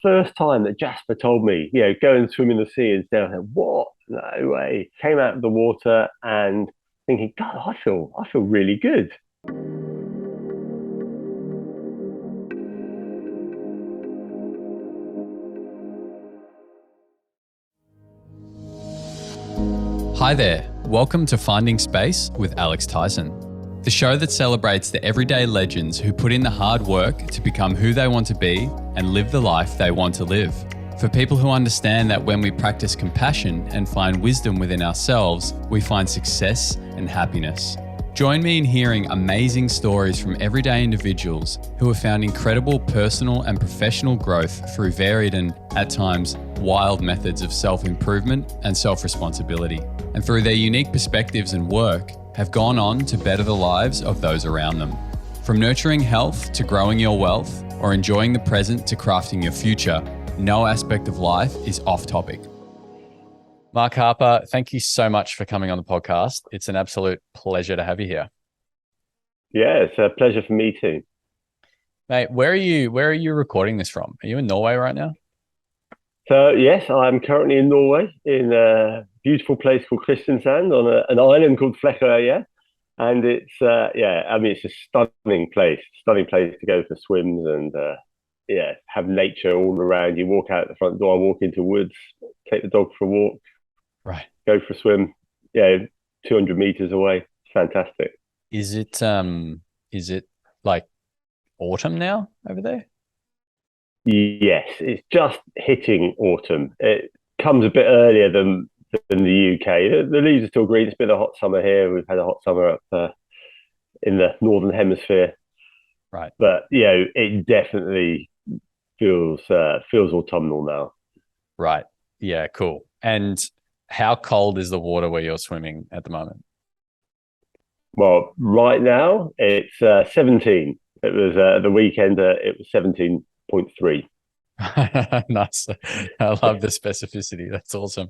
first time that Jasper told me, go and swim in the sea and stay. I said, what? No way. Came out of the water and thinking, God, I feel really good. Hi there, welcome to Finding Space with Alex Tyson, the show that celebrates the everyday legends who put in the hard work to become who they want to be and live the life they want to live. For people who understand that when we practice compassion and find wisdom within ourselves, we find success and happiness. Join me in hearing amazing stories from everyday individuals who have found incredible personal and professional growth through varied and, at times, wild methods of self-improvement and self-responsibility, and through their unique perspectives and work, have gone on to better the lives of those around them. From nurturing health to growing your wealth, or enjoying the present to crafting your future, no aspect of life is off topic. Mark Harper, thank you so much for coming on the podcast. It's an absolute pleasure to have you here. Yeah, it's a pleasure for me too. Mate, where are you recording this from? Are you in Norway right now? So yes, I'm currently in Norway in a beautiful place called Kristiansand on an island called Flekkerøya. And it's it's a stunning place to go for swims and have nature all around. You walk out the front door, walk into woods, take the dog for a walk, right, go for a swim. Yeah, 200 meters away. Fantastic. Is it like autumn now over there? Yes, it's just hitting autumn. It comes a bit earlier than the UK. The leaves are still green. It's been a hot summer here. We've had a hot summer up in the northern hemisphere. Right. But it definitely feels autumnal now. Right. Yeah, cool. And how cold is the water where you're swimming at the moment? Well, right now it's 17. It was the weekend. It was 17.3. Nice. I love the specificity. That's awesome.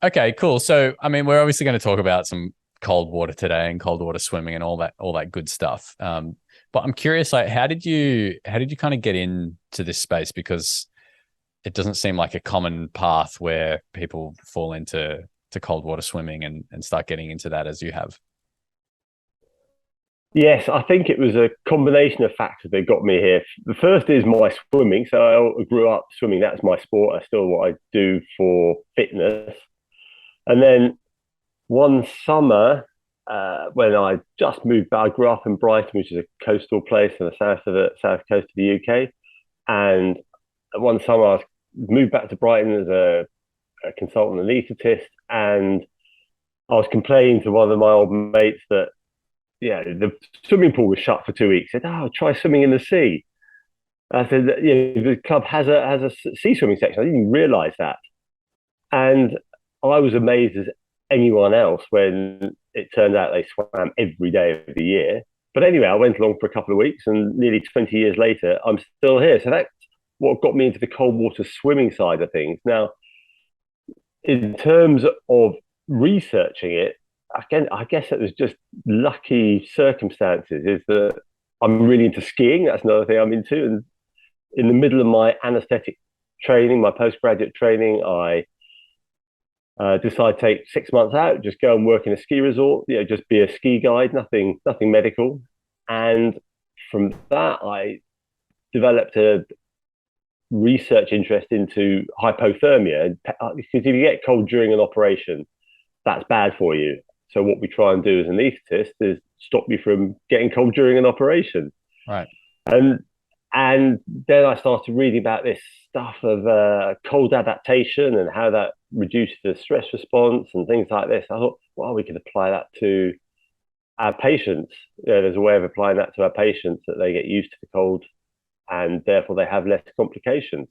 Okay, cool. So, I mean, we're obviously going to talk about some cold water today and cold water swimming and all that good stuff. But I'm curious, like, how did you kind of get into this space? Because it doesn't seem like a common path where people fall into cold water swimming and start getting into that as you have. Yes, I think it was a combination of factors that got me here. The first is my swimming. So I grew up swimming. That's my sport. That's still what I do for fitness. And then one summer, when I just moved back, I grew up in Brighton, which is a coastal place in the south coast of the UK. And one summer, I moved back to Brighton as a consultant anaesthetist, and I was complaining to one of my old mates that the swimming pool was shut for 2 weeks. I said, "Oh, try swimming in the sea." I said, the club has a sea swimming section. I didn't even realise that, and I was amazed as anyone else when it turned out they swam every day of the year. But anyway, I went along for a couple of weeks, and nearly 20 years later, I'm still here. So that's what got me into the cold water swimming side of things. Now, in terms of researching it, again, I guess it was just lucky circumstances. Is that I'm really into skiing. That's another thing I'm into. And in the middle of my anesthetic training, my postgraduate training, I decided to take 6 months out, just go and work in a ski resort. Just be a ski guide, nothing medical. And from that, I developed a research interest into hypothermia, because if you get cold during an operation, that's bad for you. So what we try and do as an anaesthetist is stop you from getting cold during an operation. Right. And then I started reading about this stuff of cold adaptation and how that reduces the stress response and things like this. I thought, well, we could apply that to our patients. There's a way of applying that to our patients, that they get used to the cold and therefore they have less complications.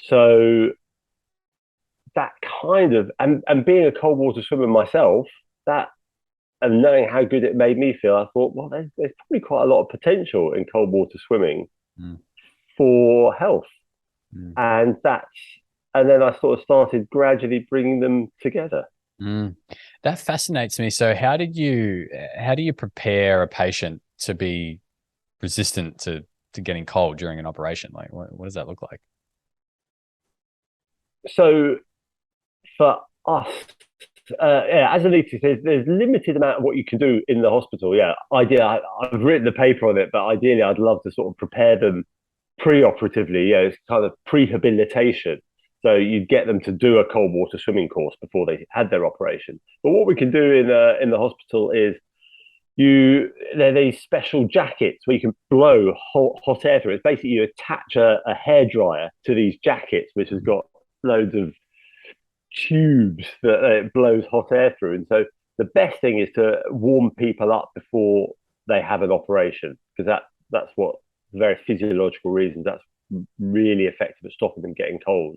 So that kind of, and being a cold water swimmer myself, that, and knowing how good it made me feel, I thought, well, there's probably quite a lot of potential in cold water swimming for health. And then I sort of started gradually bringing them together. That fascinates me. So how do you prepare a patient to be resistant to getting cold during an operation? Like, what does that look like? So for us, as an anaesthetist, there's limited amount of what you can do in the hospital. Yeah, I've written the paper on it, but ideally, I'd love to sort of prepare them pre-operatively. Yeah, it's kind of prehabilitation. So you'd get them to do a cold water swimming course before they had their operation. But what we can do in the hospital is there are these special jackets where you can blow hot air through. It's basically you attach a hairdryer to these jackets, which has got loads of tubes that it blows hot air through. And so the best thing is to warm people up before they have an operation, because that's what very physiological reasons that's really effective at stopping them getting cold.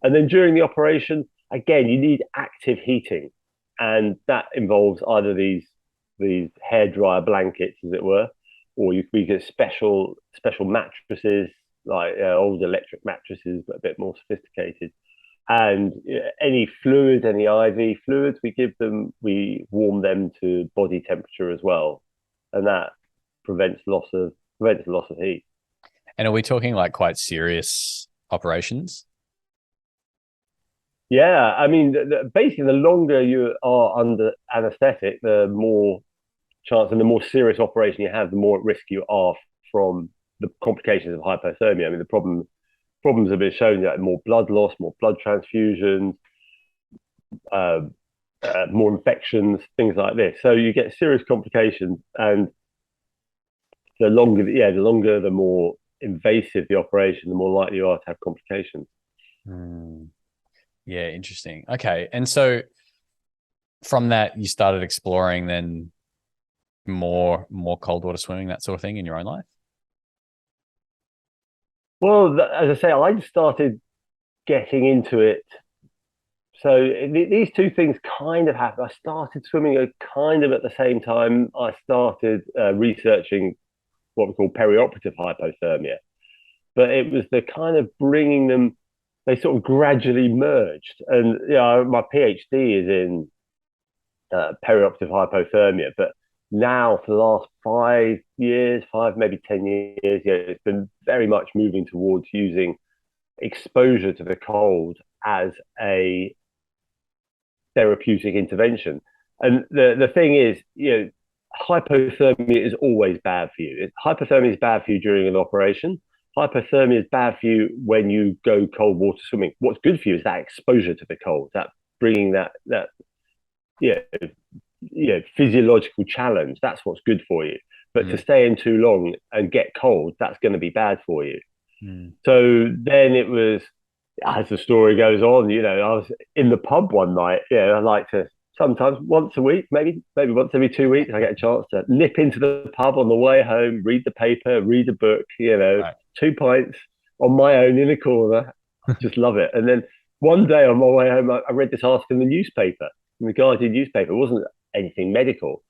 And then during the operation, again, you need active heating, and that involves either these hairdryer blankets, as it were, or we get special mattresses, like old electric mattresses, but a bit more sophisticated. And any fluids, any IV fluids we give them, we warm them to body temperature as well, and that prevents loss of heat. And are we talking like quite serious operations? Yeah, I mean, basically, the longer you are under anaesthetic, the more chance and the more serious operation you have, the more at risk you are from the complications of hypothermia. I mean, problems have been shown that more blood loss, more blood transfusions, more infections, things like this. So you get serious complications, and the more invasive the operation, the more likely you are to have complications. Yeah, interesting. Okay, and so from that, you started exploring then more cold water swimming, that sort of thing, in your own life? Well, as I say, I started getting into it. So these two things kind of happened. I started swimming kind of at the same time I started researching what we call perioperative hypothermia. But it was the kind of bringing them, they sort of gradually merged. And my Ph.D. is in perioperative hypothermia, but now for the last 5 years, maybe 10 years, it's been very much moving towards using exposure to the cold as a therapeutic intervention. And the thing is, hypothermia is always bad for you. Hypothermia is bad for you during an operation. Hypothermia is bad for you when you go cold water swimming. What's good for you is that exposure to the cold, that bringing that physiological challenge. That's what's good for you. But to stay in too long and get cold, that's going to be bad for you. So then it was, as the story goes on, I was in the pub one night. I like to sometimes once a week, maybe once every 2 weeks, I get a chance to nip into the pub on the way home, read the paper, read a book, right. 2 pints on my own in a corner. I just love it. And then one day on my way home, I read this article in the newspaper, in the Guardian newspaper. It wasn't anything medical,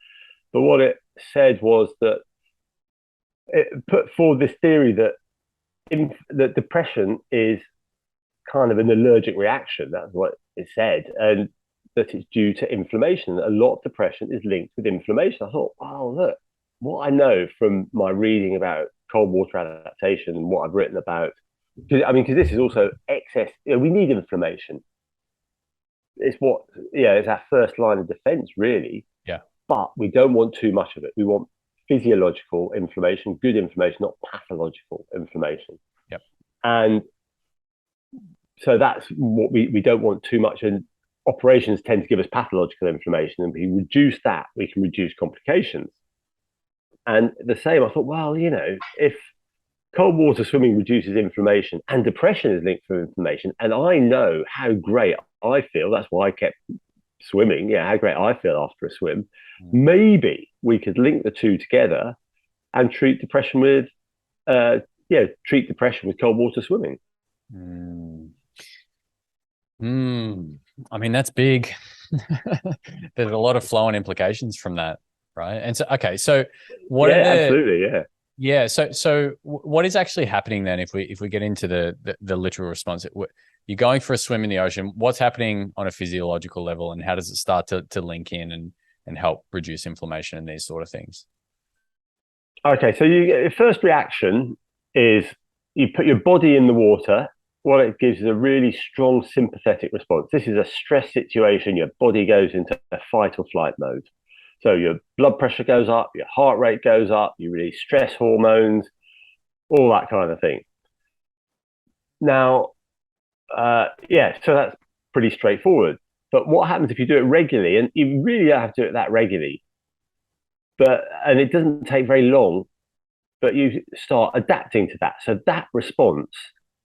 but what it said was that it put forward this theory that that depression is kind of an allergic reaction. That's what it said, and that it's due to inflammation. A lot of depression is linked with inflammation. I thought, oh, look, what I know from my reading about cold water adaptation and what I've written about, because this is also excess. We need inflammation. It's our first line of defense, really. Yeah. But we don't want too much of it. We want physiological inflammation, good inflammation, not pathological inflammation. Yep. And so that's what we don't want too much. And operations tend to give us pathological inflammation. And if we reduce that, we can reduce complications. And the same, I thought, well, if cold water swimming reduces inflammation and depression is linked to inflammation, and I know how great I feel, that's why I kept swimming, how great I feel after a swim, maybe we could link the two together and treat depression with cold water swimming. I mean, that's big. There's a lot of flow and implications from that, right? And so, okay, so what are the, absolutely, yeah. So what is actually happening then if we get into the literal response? You're going for a swim in the ocean. What's happening on a physiological level, and how does it start to link in and help reduce inflammation and these sort of things? Okay, so you get your first reaction is you put your body in the water. What it gives is a really strong sympathetic response. This is a stress situation. Your body goes into a fight or flight mode. So your blood pressure goes up, your heart rate goes up, you release stress hormones, all that kind of thing. Now, so that's pretty straightforward. But what happens if you do it regularly? And you really don't have to do it that regularly. And it doesn't take very long, but you start adapting to that. So that response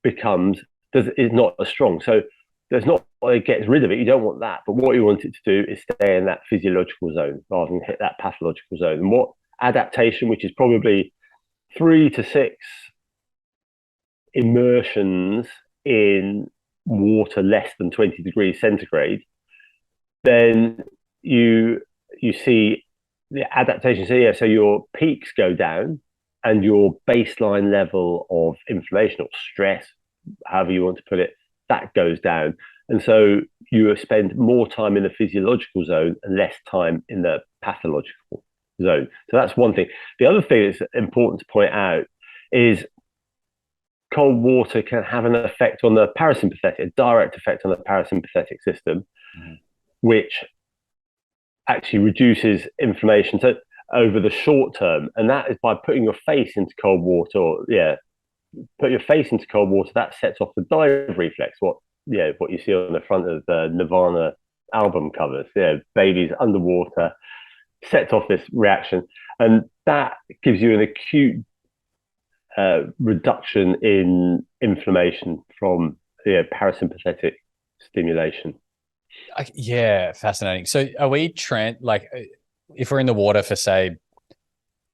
is not as strong. So there's not it gets rid of it. You don't want that. But what you want it to do is stay in that physiological zone rather than hit that pathological zone. And what adaptation, which is probably 3 to 6 immersions in water less than 20 degrees centigrade, then you see the adaptation. So your peaks go down and your baseline level of inflammation or stress, however you want to put it, that goes down. And so you spend more time in the physiological zone and less time in the pathological zone. So that's one thing. The other thing that's important to point out is cold water can have an effect on the parasympathetic, a direct effect on the parasympathetic system, which actually reduces inflammation over the short term. And that is by putting your face into cold water, put your face into cold water, that sets off the dive reflex, what you see on the front of the Nirvana album covers. Babies underwater, sets off this reaction. And that gives you an acute reduction in inflammation from parasympathetic stimulation. Yeah, fascinating. So are we if we're in the water for say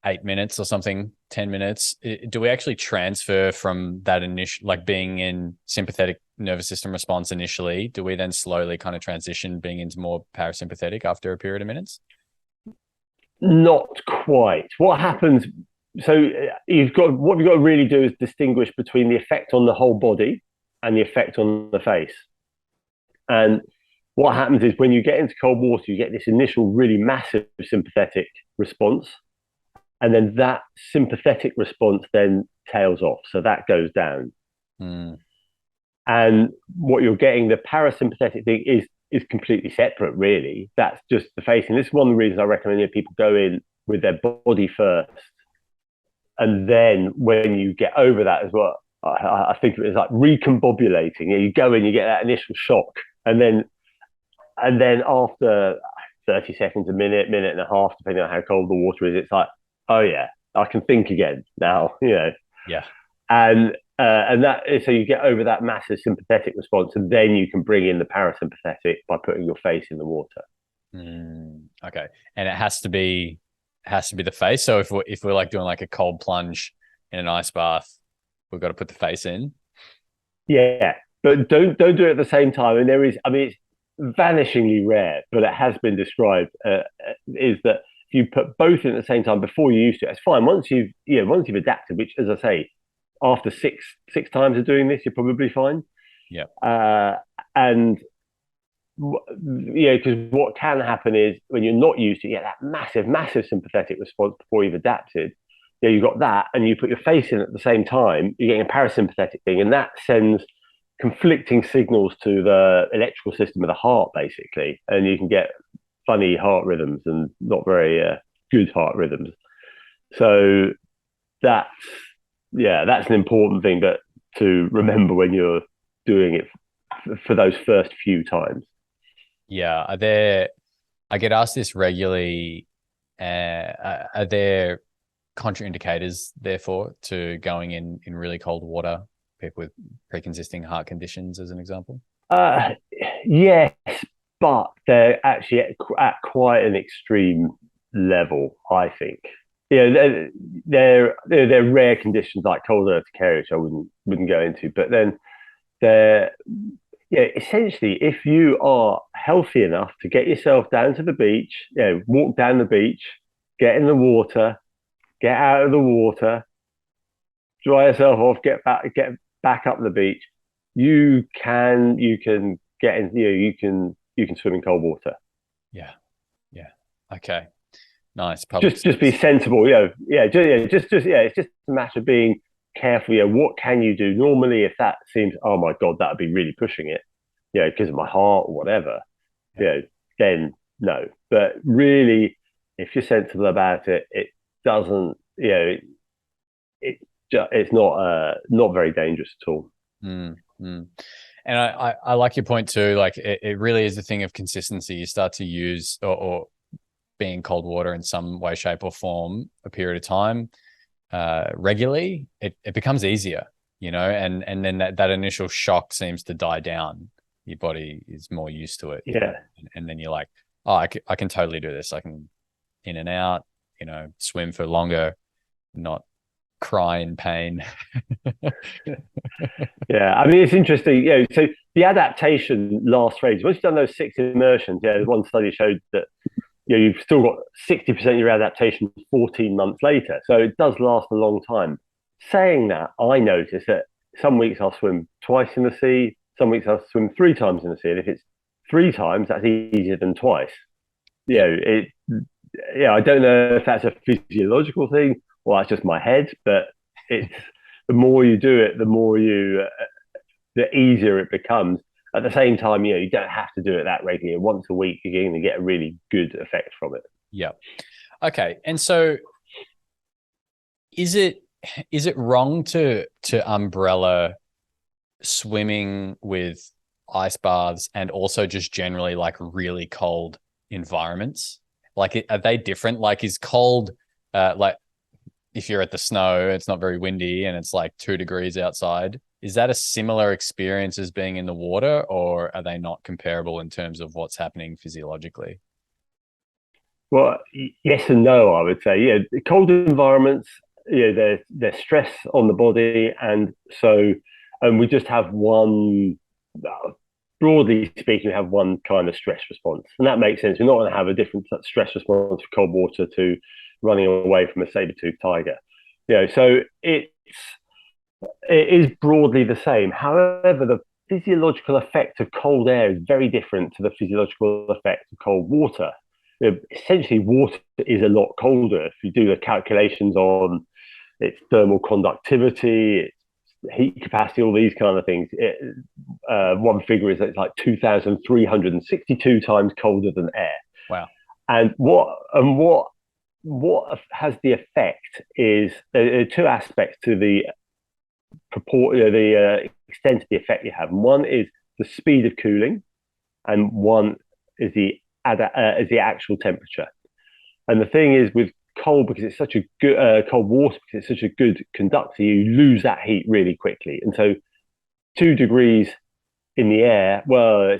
8 minutes or something, 10 minutes, do we actually transfer from that initial, like being in sympathetic nervous system response initially? Do we then slowly kind of transition being into more parasympathetic after a period of minutes? Not quite. What happens? So what you've got to really do is distinguish between the effect on the whole body and the effect on the face. And what happens is when you get into cold water, you get this initial really massive sympathetic response. And then that sympathetic response then tails off. So that goes down. And what you're getting, the parasympathetic thing is completely separate, really. That's just the face. And this is one of the reasons I recommend people go in with their body first. And then when you get over that as well, I think it was like recombobulating. You go in, you get that initial shock. And then after 30 seconds, a minute and a half, depending on how cold the water is, it's like, oh yeah, I can think again now, Yeah. And so you get over that massive sympathetic response, and then you can bring in the parasympathetic by putting your face in the water. Okay. And it has to be the face. So if we're like doing like a cold plunge in an ice bath, we've got to put the face in. Yeah, but don't do it at the same time. And it's vanishingly rare, but it has been described, is that if you put both in at the same time before you used to, it's fine. Once you've adapted, which, as I say, after six times of doing this, you're probably fine. Yeah. And because what can happen is when you're not used to, you get that massive sympathetic response before you've adapted. You've got that, and you put your face in at the same time, you're getting a parasympathetic thing, and that sends conflicting signals to the electrical system of the heart, basically, and you can get funny heart rhythms and not very good heart rhythms. So that's an important thing to remember when you're doing it for those first few times. Yeah. I get asked this regularly. Are there contraindicators, therefore, to going in really cold water, people with pre-existing heart conditions, as an example? Yes, but they're actually at quite an extreme level, I think. They're rare conditions like cold urticaria, which I wouldn't go into. But then essentially, if you are healthy enough to get yourself down to the beach, walk down the beach, get in the water, get out of the water, dry yourself off, get back up the beach, you can get in. You can swim in cold water. Yeah. Okay. Nice. Just be sensible. It's just a matter of being careful. What can you do normally if that seems, oh my God, that would be really pushing it, because of my heart or whatever, then no. But really, if you're sensible about it, it doesn't, it's not very dangerous at all. And I like your point too. Like it really is a thing of consistency. You start to use or be in cold water in some way, shape, or form a period of time regularly, it becomes easier, and then that initial shock seems to die down. Your body is more used to it. And then you're like, oh, I can totally do this. I can in and out, swim for longer, not cry in pain. Yeah, I mean, it's interesting. So the adaptation lasts for ages. Once you've done those 6 immersions, one study showed that you've still got 60% of your adaptation 14 months later. So it does last a long time. Saying that, I notice that some weeks I'll swim twice in the sea, some weeks I'll swim 3 times in the sea. And if it's 3 times, that's easier than twice. I don't know if that's a physiological thing or that's just my head, but it's the more you do it, the easier it becomes. At the same time, you don't have to do it that regularly. Once a week, you're going to get a really good effect from it. Yeah. Okay. And so is it wrong to umbrella swimming with ice baths and also just generally like really cold environments? Like, are they different? Like, is cold, like if you're at the snow, it's not very windy and it's like 2 degrees outside. Is that a similar experience as being in the water, or are they not comparable in terms of what's happening physiologically? Well, yes and no, I would say. Cold environments, there's stress on the body, and we just have one. Broadly speaking, we have one kind of stress response, and that makes sense. We're not going to have a different stress response for cold water to running away from a saber-toothed tiger. So it is broadly the same. However, the physiological effect of cold air is very different to the physiological effect of cold water. Essentially, water is a lot colder. If you do the calculations on its thermal conductivity, its heat capacity, all these kind of things, one figure is that it's like 2,362 times colder than air. Wow. And what has the effect is there are 2 aspects to the extent of the effect you have. And one is the speed of cooling, and one is the actual temperature. And the thing is, with cold, because it's such a good cold water, because it's such a good conductor, you lose that heat really quickly. And so 2 degrees in the air, well,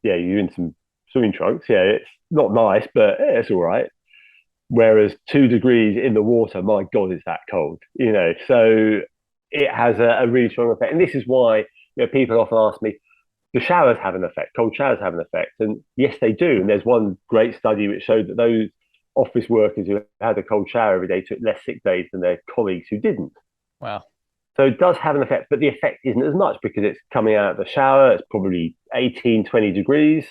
you're in some swimming trunks. It's not nice, but it's all right. Whereas 2 degrees in the water, my God, is that cold, So it has a really strong effect. And this is why, people often ask me, do showers have an effect? Cold showers have an effect? And yes, they do. And there's one great study which showed that those office workers who had a cold shower every day took less sick days than their colleagues who didn't. Wow. So it does have an effect, but the effect isn't as much because it's coming out of the shower. It's probably 18, 20 degrees.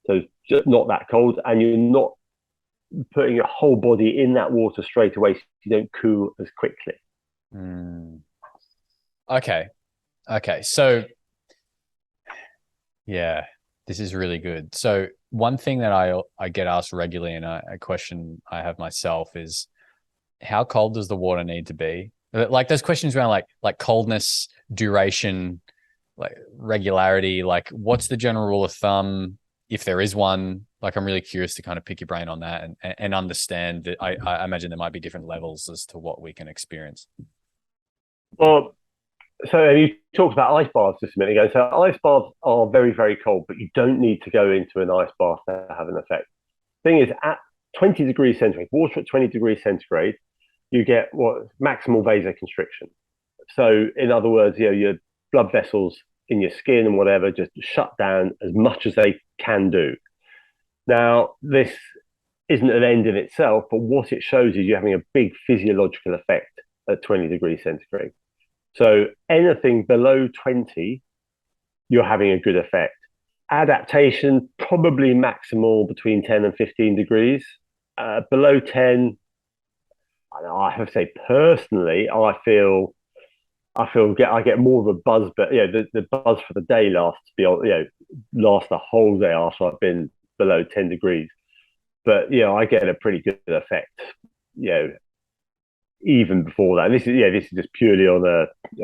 So it's just not that cold. And you're not putting your whole body in that water straight away, so you don't cool as quickly. Okay. So yeah, this is really good. So one thing that I get asked regularly, and a question I have myself, is how cold does the water need to be? Like those questions around like coldness, duration, like regularity, like what's the general rule of thumb, if there is one? Like, I'm really curious to kind of pick your brain on that and understand that I imagine there might be different levels as to what we can experience. Well, so you talked about ice baths just a minute ago. So ice baths are very, very cold, but you don't need to go into an ice bath to have an effect. Thing is, at 20 degrees centigrade, water at 20 degrees centigrade, you get what maximal vasoconstriction. So in other words, your blood vessels in your skin and whatever just shut down as much as they can do. Now, this isn't an end in itself, but what it shows is you're having a big physiological effect at 20 degrees centigrade. So anything below 20, you're having a good effect. Adaptation, probably maximal between 10 and 15 degrees. Below 10, I have to say personally, I get more of a buzz, but the buzz for the day lasts the whole day after I've been below 10 degrees. But I get a pretty good effect, you know, even before that. This is just purely on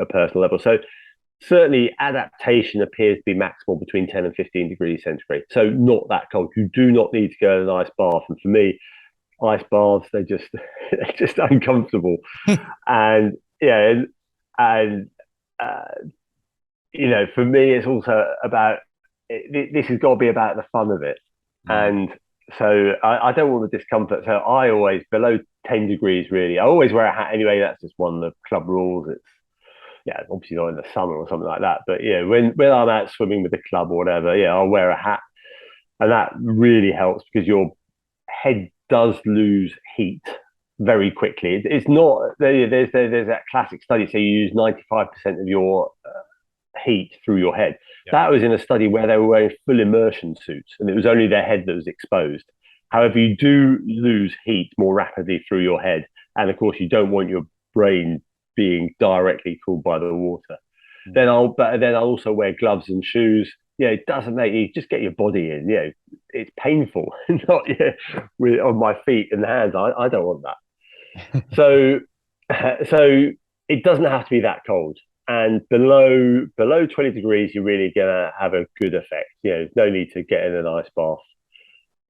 a personal level. So certainly adaptation appears to be maximal between 10 and 15 degrees centigrade. So not that cold. You do not need to go in an ice bath. And for me, ice baths, they're just uncomfortable. And and uh, for me, it's also about this has got to be about the fun of it. And so I don't want the discomfort. So I always below 10 degrees, really. I always wear a hat anyway. That's just one of the club rules. It's obviously not in the summer or something like that. But when I'm out swimming with the club or whatever, I'll wear a hat, and that really helps because your head does lose heat very quickly. It's not there's that classic study. So you use 95% of your heat through your head. Yeah. That was in a study where they were wearing full immersion suits, and it was only their head that was exposed. However, you do lose heat more rapidly through your head, and of course, you don't want your brain being directly cooled by the water. Mm. Then I'll also wear gloves and shoes. It doesn't make you just get your body in. It's painful, not on my feet and hands. I don't want that. so it doesn't have to be that cold. And below 20 degrees, you're really gonna have a good effect. No need to get in an ice bath.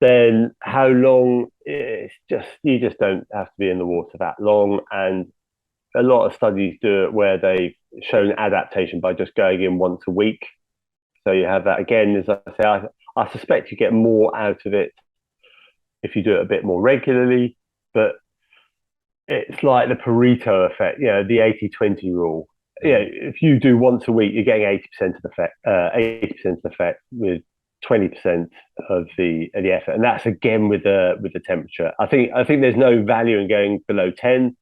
Then how long? You just don't have to be in the water that long. And a lot of studies do it where they've shown adaptation by just going in once a week. So you have that again. As I say, I suspect you get more out of it if you do it a bit more regularly. But it's like the Pareto effect, the 80-20 rule. If you do once a week, you're getting 80% of the effect, 80% of the effect with 20% of the effort, and that's again with the temperature. I think there's no value in going below 10.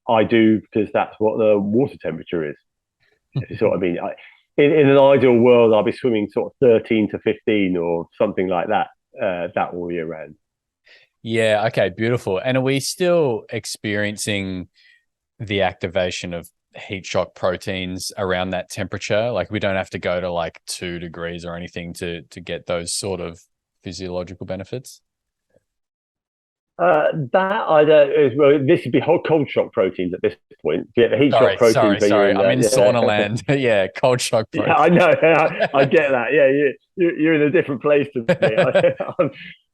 I do because that's what the water temperature is. If you sort of mean, in an ideal world, I'll be swimming sort of 13 to 15 or something like that, that all year round. Yeah. Okay. Beautiful. And are we still experiencing the activation of heat shock proteins around that temperature? Like we don't have to go to like 2 degrees or anything to get those sort of physiological benefits? That I don't. Well, this would be cold shock proteins at this point. Yeah, the heat shock proteins. Sorry. I'm in sauna land. Yeah, cold shock proteins. Yeah, I know. I get that. Yeah, you're in a different place to me.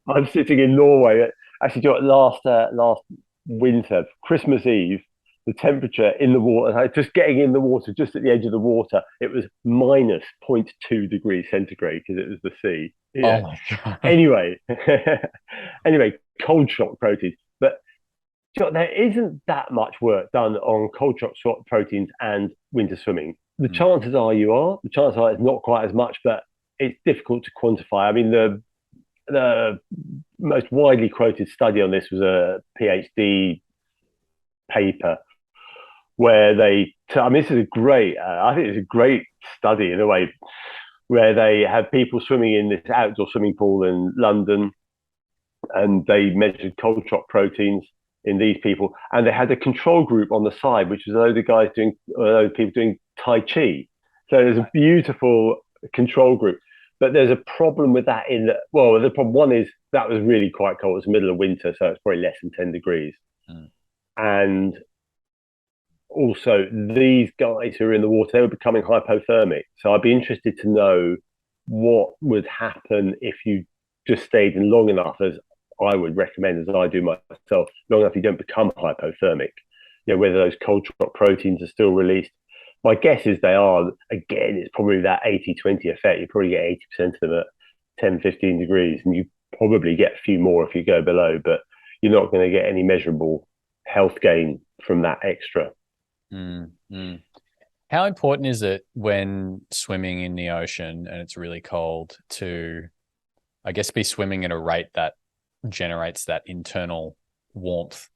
I'm sitting in Norway. Actually, last winter, Christmas Eve, the temperature in the water, just getting in the water, just at the edge of the water, it was minus 0.2 degrees centigrade because it was the sea. Yeah. Oh my God. Anyway, cold shock proteins. But there isn't that much work done on cold shock proteins and winter swimming. The chances are the chances are it's not quite as much, but it's difficult to quantify. I mean, the most widely quoted study on this was a Ph.D. paper where this is a great, I think it's a great study in a way, where they had people swimming in this outdoor swimming pool in London, and they measured cold shock proteins in these people, and they had a control group on the side, which was a load of people doing Tai Chi. So there's a beautiful control group, but there's a problem with that the problem one is that was really quite cold. It's the middle of winter, so it's probably less than 10 degrees. And also, these guys who are in the water, they were becoming hypothermic. So I'd be interested to know what would happen if you just stayed in long enough, as I would recommend, as I do myself, long enough you don't become hypothermic. Whether those cold shock proteins are still released. My guess is they are. Again, it's probably that 80-20 effect. You probably get 80% of them at 10, 15 degrees, and you probably get a few more if you go below, but you're not going to get any measurable health gain from that extra. How important is it when swimming in the ocean and it's really cold to, I guess, be swimming at a rate that generates that internal warmth?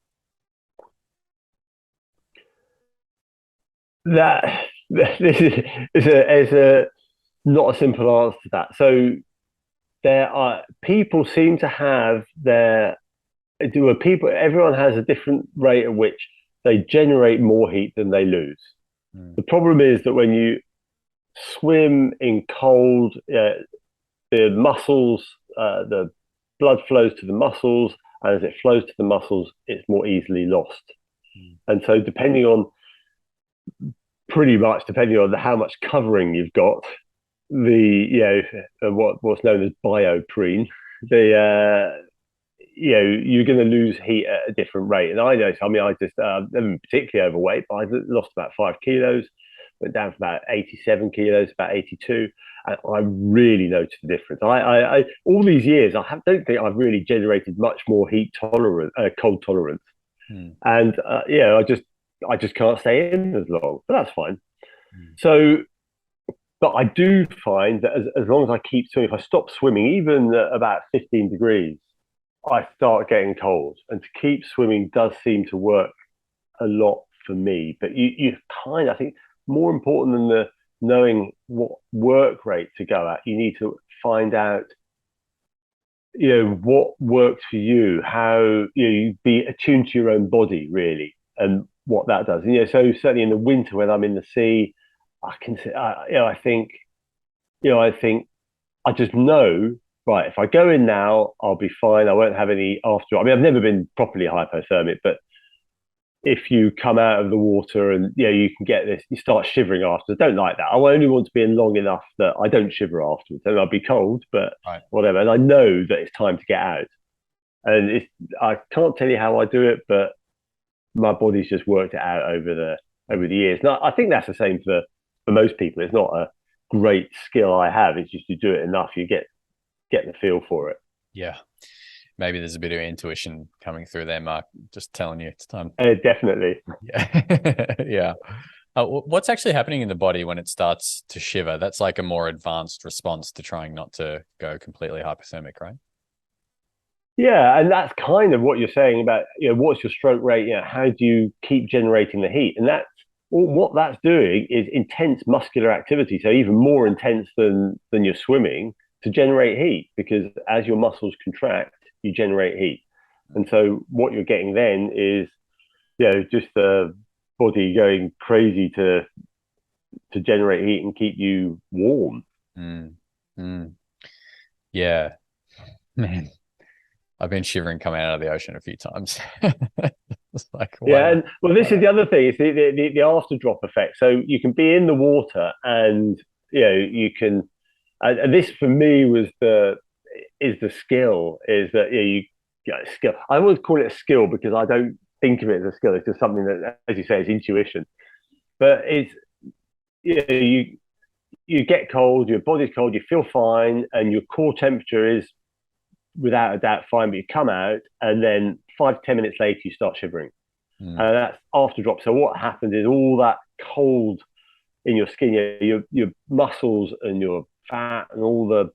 This is not a simple answer to that. So people seem to have everyone has a different rate at which they generate more heat than they lose. The problem is that when you swim in cold, the muscles, the blood flows to the muscles, and as it flows to the muscles, it's more easily lost. And so, pretty much depending on how much covering you've got, what's known as bioprene, you're going to lose heat at a different rate. And I know, I mean, I just never been particularly overweight, but I lost about 5 kilos, went down from about 87 kilos, about 82. And I really noticed the difference. I all these years, don't think I've really generated much more cold tolerance. And I just can't stay in as long, but that's fine. So, but I do find that as long as I keep swimming, if I stop swimming, even at about 15 degrees, I start getting cold. And to keep swimming does seem to work a lot for me. But I think more important than the knowing what work rate to go at, you need to find out, what works for you, how you be attuned to your own body really, and what that does. And so certainly in the winter when I'm in the sea, I think I just know, right, if I go in now, I'll be fine. I won't have any after. I mean, I've never been properly hypothermic, but if you come out of the water and you can get this, you start shivering afterwards. I don't like that. I only want to be in long enough that I don't shiver afterwards. And I'll be cold, but whatever. And I know that it's time to get out. And I can't tell you how I do it, but my body's just worked it out over the years. And I think that's the same for most people. It's not a great skill I have. It's just you do it enough, you get the feel for it. Yeah. Maybe there's a bit of intuition coming through there, Mark, just telling you it's time. Definitely. Yeah. Yeah. What's actually happening in the body when it starts to shiver? That's like a more advanced response to trying not to go completely hypothermic, right? Yeah, and that's kind of what you're saying about, what's your stroke rate? How do you keep generating the heat? And what that's doing is intense muscular activity, so even more intense than you're swimming, to generate heat, because as your muscles contract, you generate heat. And so what you're getting then is, just the body going crazy to generate heat and keep you warm. Yeah, man, I've been shivering coming out of the ocean a few times. It's like, wow. And well, this is the other thing, is the after drop effect. So you can be in the water and you can, and this for me was the skill, is that skill. I always call it a skill because I don't think of it as a skill. It's just something that, as you say, is intuition. But it's you get cold, your body's cold, you feel fine, and your core temperature is without a doubt fine, but you come out and then 5 to 10 minutes later you start shivering. And that's after drop. So what happens is all that cold in your skin, your muscles and your fat and all the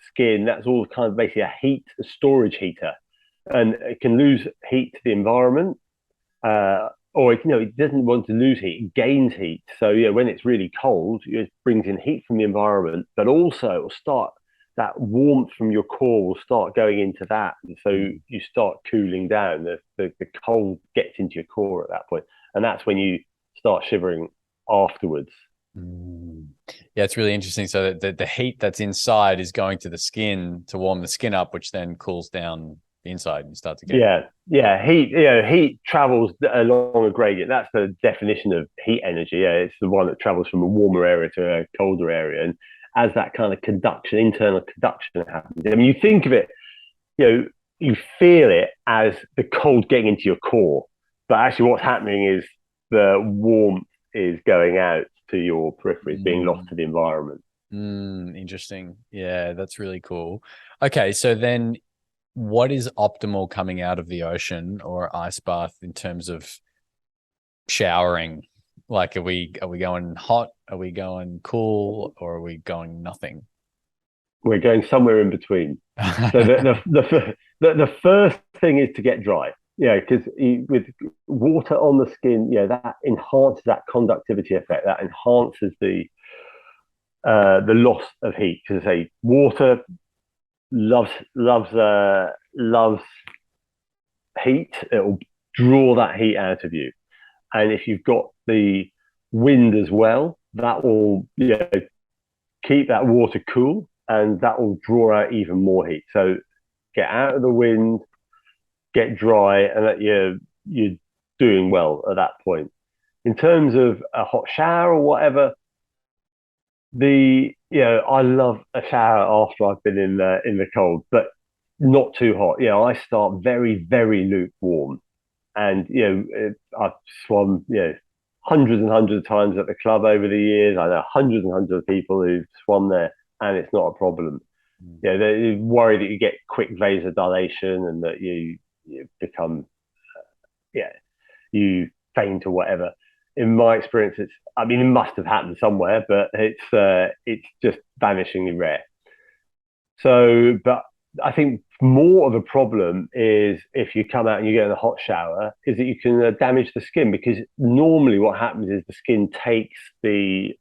skin, that's all kind of basically a storage heater, and it can lose heat to the environment, or it doesn't want to lose heat, it gains heat. So when it's really cold, it brings in heat from the environment, but also it will start, that warmth from your core will start going into that, and so you start cooling down. The cold gets into your core at that point, and that's when you start shivering afterwards. Yeah, it's really interesting. So that the heat that's inside is going to the skin to warm the skin up, which then cools down the inside and you start to get heat travels along a gradient. That's the definition of heat energy. It's the one that travels from a warmer area to a colder area, and as that kind of internal conduction happens, I mean, you think of it, you feel it as the cold getting into your core, but actually what's happening is the warmth is going out to your periphery, being lost to the environment. Interesting. Yeah, that's really cool. Okay, so then what is optimal coming out of the ocean or ice bath in terms of showering? Like, are we going hot? Are we going cool? Or are we going nothing? We're going somewhere in between. So the first thing is to get dry. Because with water on the skin, that enhances that conductivity effect. That enhances the loss of heat. Because I say water loves heat. It will draw that heat out of you. and if you've got the wind as well, that will keep that water cool, and that will draw out even more heat. So get out of the wind, get dry, and that you're doing well at that point. In terms of a hot shower or whatever, I love a shower after I've been in the cold, but not too hot. I start very, very lukewarm, and I've swum hundreds and hundreds of times at the club over the years. I know hundreds and hundreds of people who've swum there, and it's not a problem. They're worried that you get quick vasodilation and that you become you faint or whatever. In my experience, it must have happened somewhere, but it's just vanishingly rare. So, but I think more of a problem is if you come out and you get in a hot shower, is that you can damage the skin, because normally what happens is the skin takes the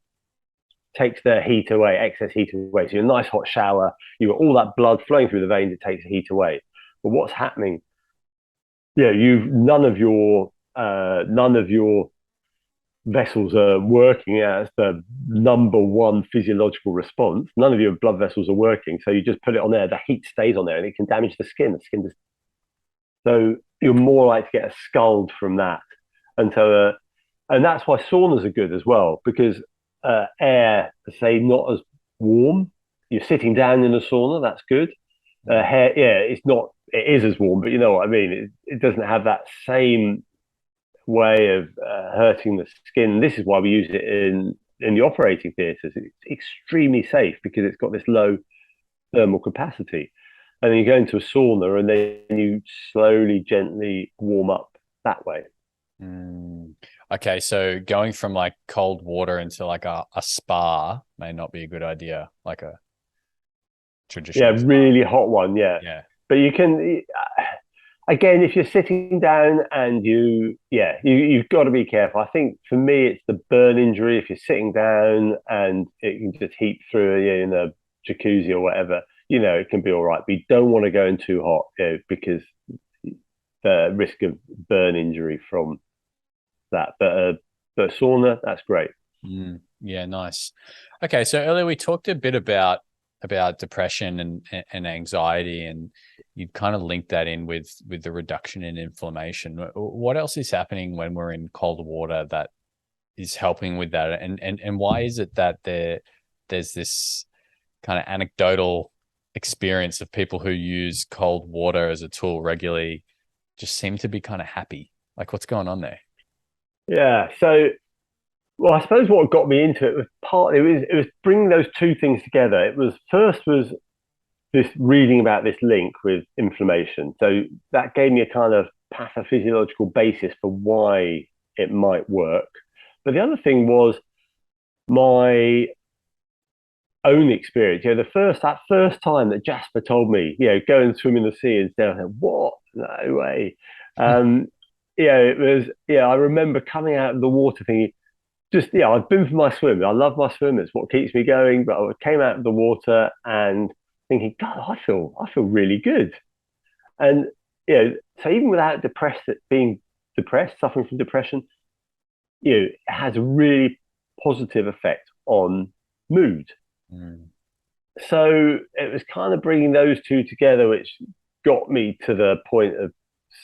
heat away, excess heat away. So a nice hot shower, you've got all that blood flowing through the veins, it takes the heat away. But what's happening? None of your vessels are working as the number one physiological response. None of your blood vessels are working. So you just put it on there, the heat stays on there, and it can damage the skin. So you're more likely to get a scald from that. And so, and that's why saunas are good as well, because air, say, not as warm. You're sitting down in a sauna, that's good. It is as warm, but you know what I mean? It doesn't have that same way of hurting the skin. This is why we use it in the operating theatres. It's extremely safe because it's got this low thermal capacity. And then you go into a sauna and then you slowly, gently warm up that way. Okay, so going from like cold water into like a spa may not be a good idea, like a traditional spa. Really hot one, yeah. But you can, again, if you're sitting down and you've got to be careful. I think for me, it's the burn injury. If you're sitting down and it can just heat through in a jacuzzi or whatever, it can be all right. But you don't want to go in too hot, because the risk of burn injury from that. But sauna, that's great. Yeah, nice. Okay, so earlier we talked a bit about depression and anxiety, and you'd kind of linked that in with the reduction in inflammation. What else is happening when we're in cold water that is helping with that? And why is it that there's this kind of anecdotal experience of people who use cold water as a tool regularly just seem to be kind of happy? Like, what's going on there? Yeah. So, well, I suppose what got me into it was it was bringing those two things together. It was this reading about this link with inflammation. So that gave me a kind of pathophysiological basis for why it might work. But the other thing was my own experience. That first time that Jasper told me, go and swim in the sea and stay, I said, what? No way. It was, I remember coming out of the water thinking, I've been for my swim. I love my swim. It's what keeps me going. But I came out of the water and thinking, God, I feel really good. And, so even without being depressed, suffering from depression, it has a really positive effect on mood. So it was kind of bringing those two together, which got me to the point of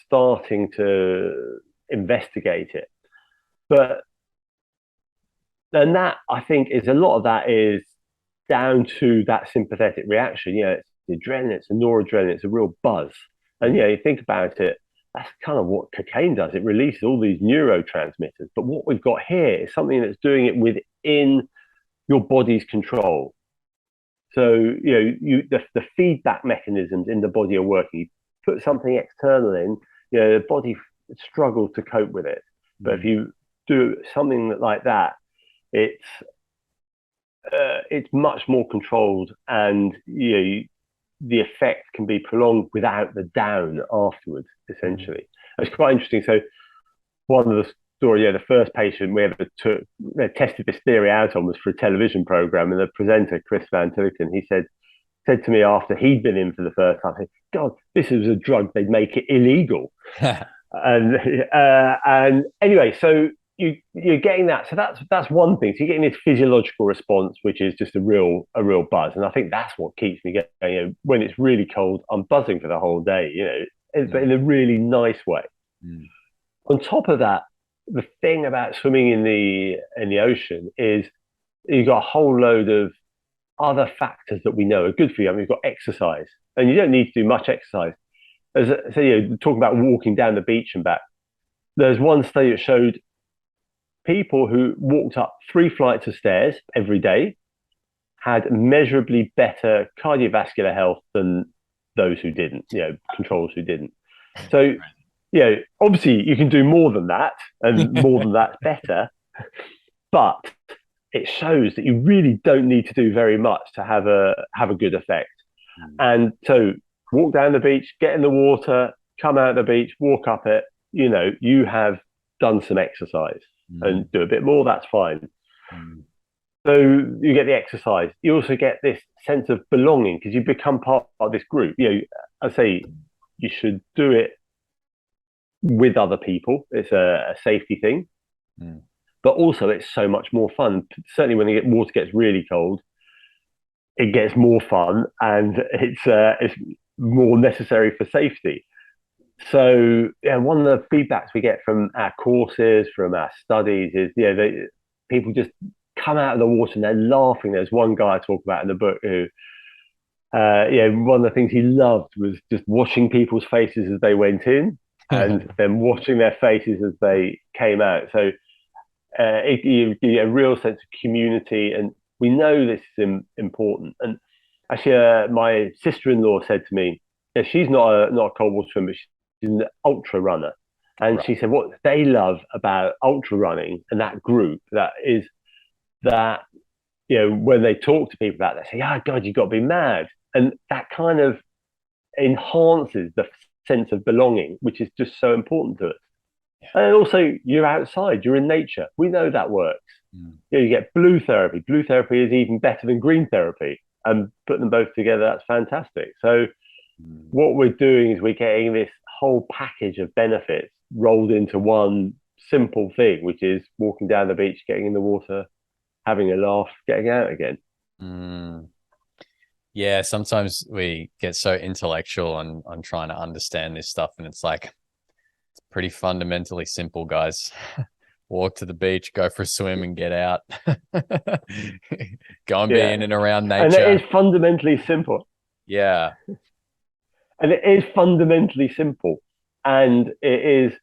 starting to investigate it. But then that, I think, is a lot of that is down to that sympathetic reaction. It's the adrenaline, it's the noradrenaline, it's a real buzz. And, you think about it, that's kind of what cocaine does. It releases all these neurotransmitters. But what we've got here is something that's doing it within your body's control. So, the feedback mechanisms in the body are working. You put something external in, the body struggles to cope with it. But if you do something like that, it's much more controlled, and the effect can be prolonged without the down afterwards. Essentially, it's quite interesting. So, one of the story, the first patient we ever tested this theory out on was for a television program, and the presenter, Chris Van Tuken, he said to me after he'd been in for the first time, God, this was a drug, they'd make it illegal. And anyway, so you're getting that. So that's one thing. So you're getting this physiological response, which is just a real buzz, and I think that's what keeps me going. When it's really cold, I'm buzzing for the whole day. But in a really nice way. Mm. On top of that, the thing about swimming in the ocean is you've got a whole load of other factors that we know are good for you. I mean, you've got exercise, and you don't need to do much exercise. Talking about walking down the beach and back. There's one study that showed people who walked up 3 flights of stairs every day had measurably better cardiovascular health than those who didn't, controls who didn't. So, obviously you can do more than that, and more than that's better, but it shows that you really don't need to do very much to have a good effect. And so walk down the beach, get in the water, come out of the beach, walk up it, you have done some exercise. And do a bit more, that's fine. So you get the exercise. You also get this sense of belonging because you become part of this group. I say you should do it with other people. It's a safety thing. But also it's so much more fun. Certainly when the water gets really cold, it gets more fun, and it's more necessary for safety. So one of the feedbacks we get from our courses, from our studies, is people just come out of the water and they're laughing. There's one guy I talk about in the book who, one of the things he loved was just watching people's faces as they went in, and then watching their faces as they came out. So you get a real sense of community, and we know this is important. And actually, my sister-in-law said to me, she's not a cold water swimmer, but she's an ultra runner. And She said what they love about ultra running and that group, that is that, when they talk to people about that, they say, oh, God, you've got to be mad. And that kind of enhances the sense of belonging, which is just so important to us. And also, you're outside, you're in nature. We know that works. You get blue therapy. Blue therapy is even better than green therapy. And put them both together, that's fantastic. So what we're doing is we're getting this whole package of benefits rolled into one simple thing, which is walking down the beach, getting in the water, having a laugh, getting out again. Yeah, sometimes we get so intellectual on trying to understand this stuff, and it's like, it's pretty fundamentally simple, guys. Walk to the beach, go for a swim, and get out. Go and be in and around nature. And it is fundamentally simple. Yeah. And it is fundamentally simple. And it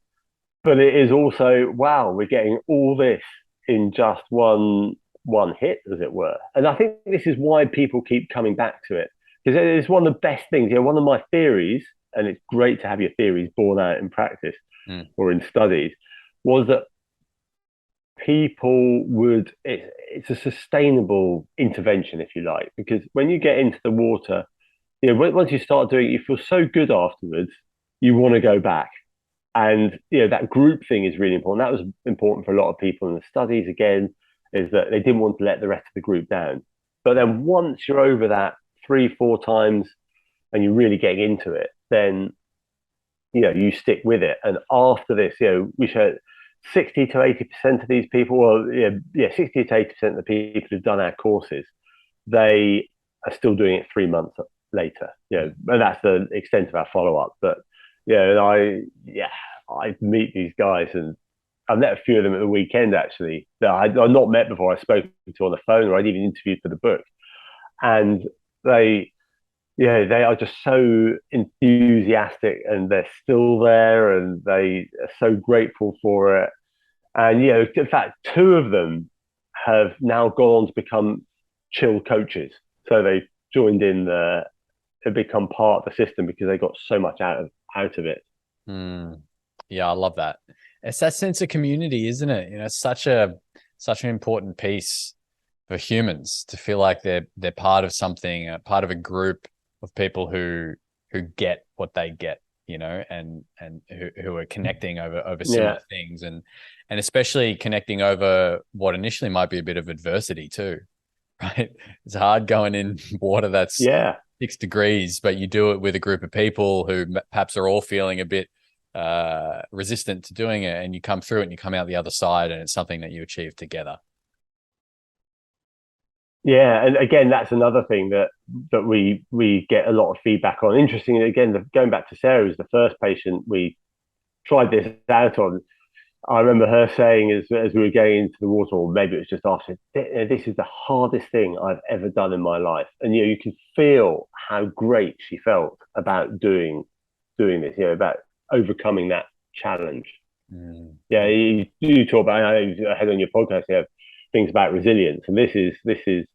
is also, wow, we're getting all this in just one hit, as it were. And I think this is why people keep coming back to it, because it's one of the best things. One of my theories, and it's great to have your theories borne out in practice or in studies, was that people would, it's a sustainable intervention, if you like, because when you get into the water, once you start doing it, you feel so good afterwards, you want to go back. And that group thing is really important. That was important for a lot of people in the studies, again, is that they didn't want to let the rest of the group down. But then once you're over that 3-4 times and you're really getting into it, then you stick with it. And after this, we showed 60 to 80% of these people, 60 to 80% of the people who've done our courses, they are still doing it 3 months later. And that's the extent of our follow-up. But I meet these guys, and I've met a few of them at the weekend, actually, that I've not met before. I spoke to on the phone, or I'd even interviewed for the book. And they are just so enthusiastic, and they're still there, and they are so grateful for it. And, in fact, 2 of them have now gone on to become chill coaches. So they joined in to become part of the system because they got so much out of it. Yeah, I love that. It's that sense of community, isn't it? It's such an important piece for humans to feel like they're part of something, part of a group of people who get what they get, and who are connecting over similar things, and especially connecting over what initially might be a bit of adversity too, right? It's hard going in water that's 6 degrees, but you do it with a group of people who perhaps are all feeling a bit resistant to doing it, and you come through it and you come out the other side, and it's something that you achieve together. Yeah, and again, that's another thing that we get a lot of feedback on. Interestingly, again, going back to Sarah, was the first patient we tried this out on. I remember her saying as we were going into the water, or maybe it was just after, this is the hardest thing I've ever done in my life. And you can feel how great she felt about doing this, about overcoming that challenge. Yeah, you talk about, I had on your podcast, you have things about resilience, and this is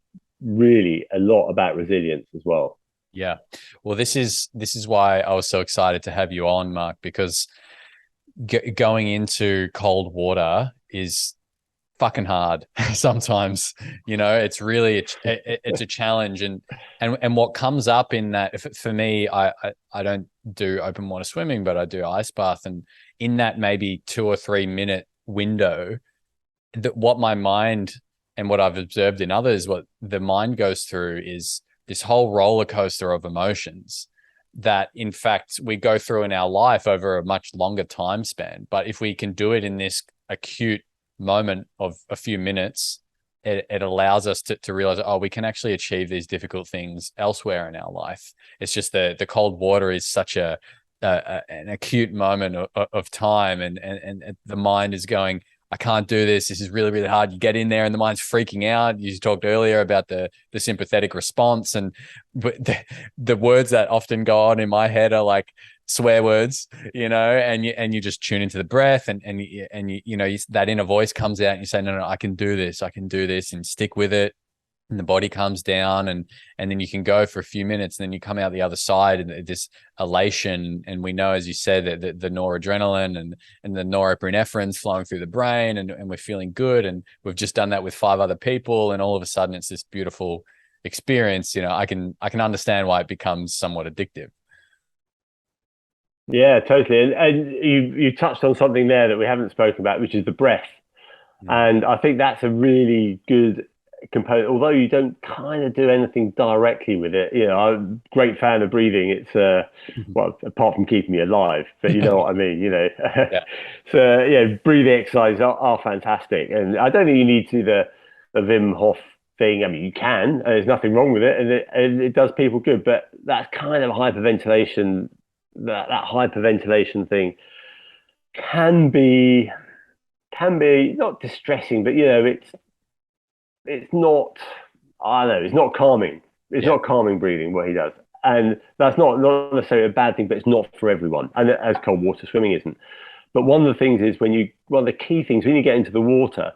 really a lot about resilience as well. Yeah. Well, this is why I was so excited to have you on, Mark, because going into cold water is fucking hard sometimes. It's really it's a challenge, and what comes up in that, for me, I don't do open water swimming, but I do ice bath, and in that maybe 2 or 3 minute window, that what my mind and what I've observed in others, what the mind goes through is this whole roller coaster of emotions that in fact we go through in our life over a much longer time span. But if we can do it in this acute moment of a few minutes, it allows us to realize, we can actually achieve these difficult things elsewhere in our life. It's just the cold water is such an acute moment of time, and the mind is going, I can't do this. This is really, really hard. You get in there and the mind's freaking out. You talked earlier about the sympathetic response, and the words that often go on in my head are like swear words, and you just tune into the breath, and that inner voice comes out and you say, no, I can do this, and stick with it. And the body comes down, and then you can go for a few minutes, and then you come out the other side and this elation. And we know, as you said, that the noradrenaline and the norepinephrine flowing through the brain, and we're feeling good. And we've just done that with 5 other people, and all of a sudden it's this beautiful experience. I can understand why it becomes somewhat addictive. Yeah, totally. And you touched on something there that we haven't spoken about, which is the breath. And I think that's a really good component, although you don't kind of do anything directly with it. I'm a great fan of breathing. It's well, apart from keeping me alive, but you know what I mean. Yeah. So breathing exercises are fantastic, and I don't think you need to do the Wim Hof thing. I mean, you can, and there's nothing wrong with it, and it does people good. But that's kind of hyperventilation. That hyperventilation thing can be not distressing, but it's not, I don't know, it's not calming. It's not calming breathing, what he does. And that's not necessarily a bad thing, but it's not for everyone. And as cold water swimming isn't. But one of the things is one of the key things when you get into the water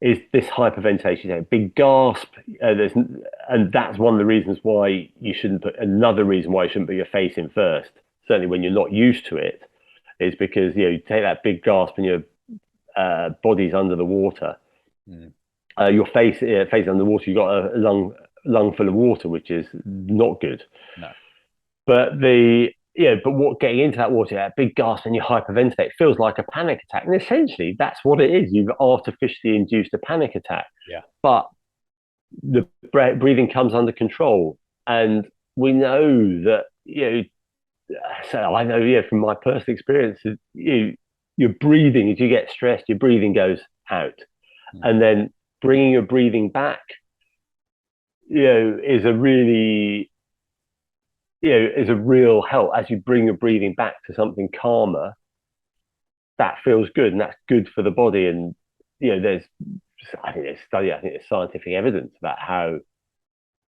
is this hyperventilation, big gasp. And that's one of the reasons why you shouldn't put your face in first. Certainly when you're not used to it, is because, you take that big gasp and your body's under the water. Your face under the water, you've got a lung full of water, which is not good. No. But what getting into that water, that big gasp and you hyperventilate, feels like a panic attack. And essentially that's what it is. You've artificially induced a panic attack. Yeah. But the breathing comes under control. And we know that, so I know, from my personal experience, your breathing, as you get stressed, your breathing goes out. And then bringing your breathing back, is a really, is a real help. As you bring your breathing back to something calmer, that feels good, and that's good for the body. And there's scientific evidence about how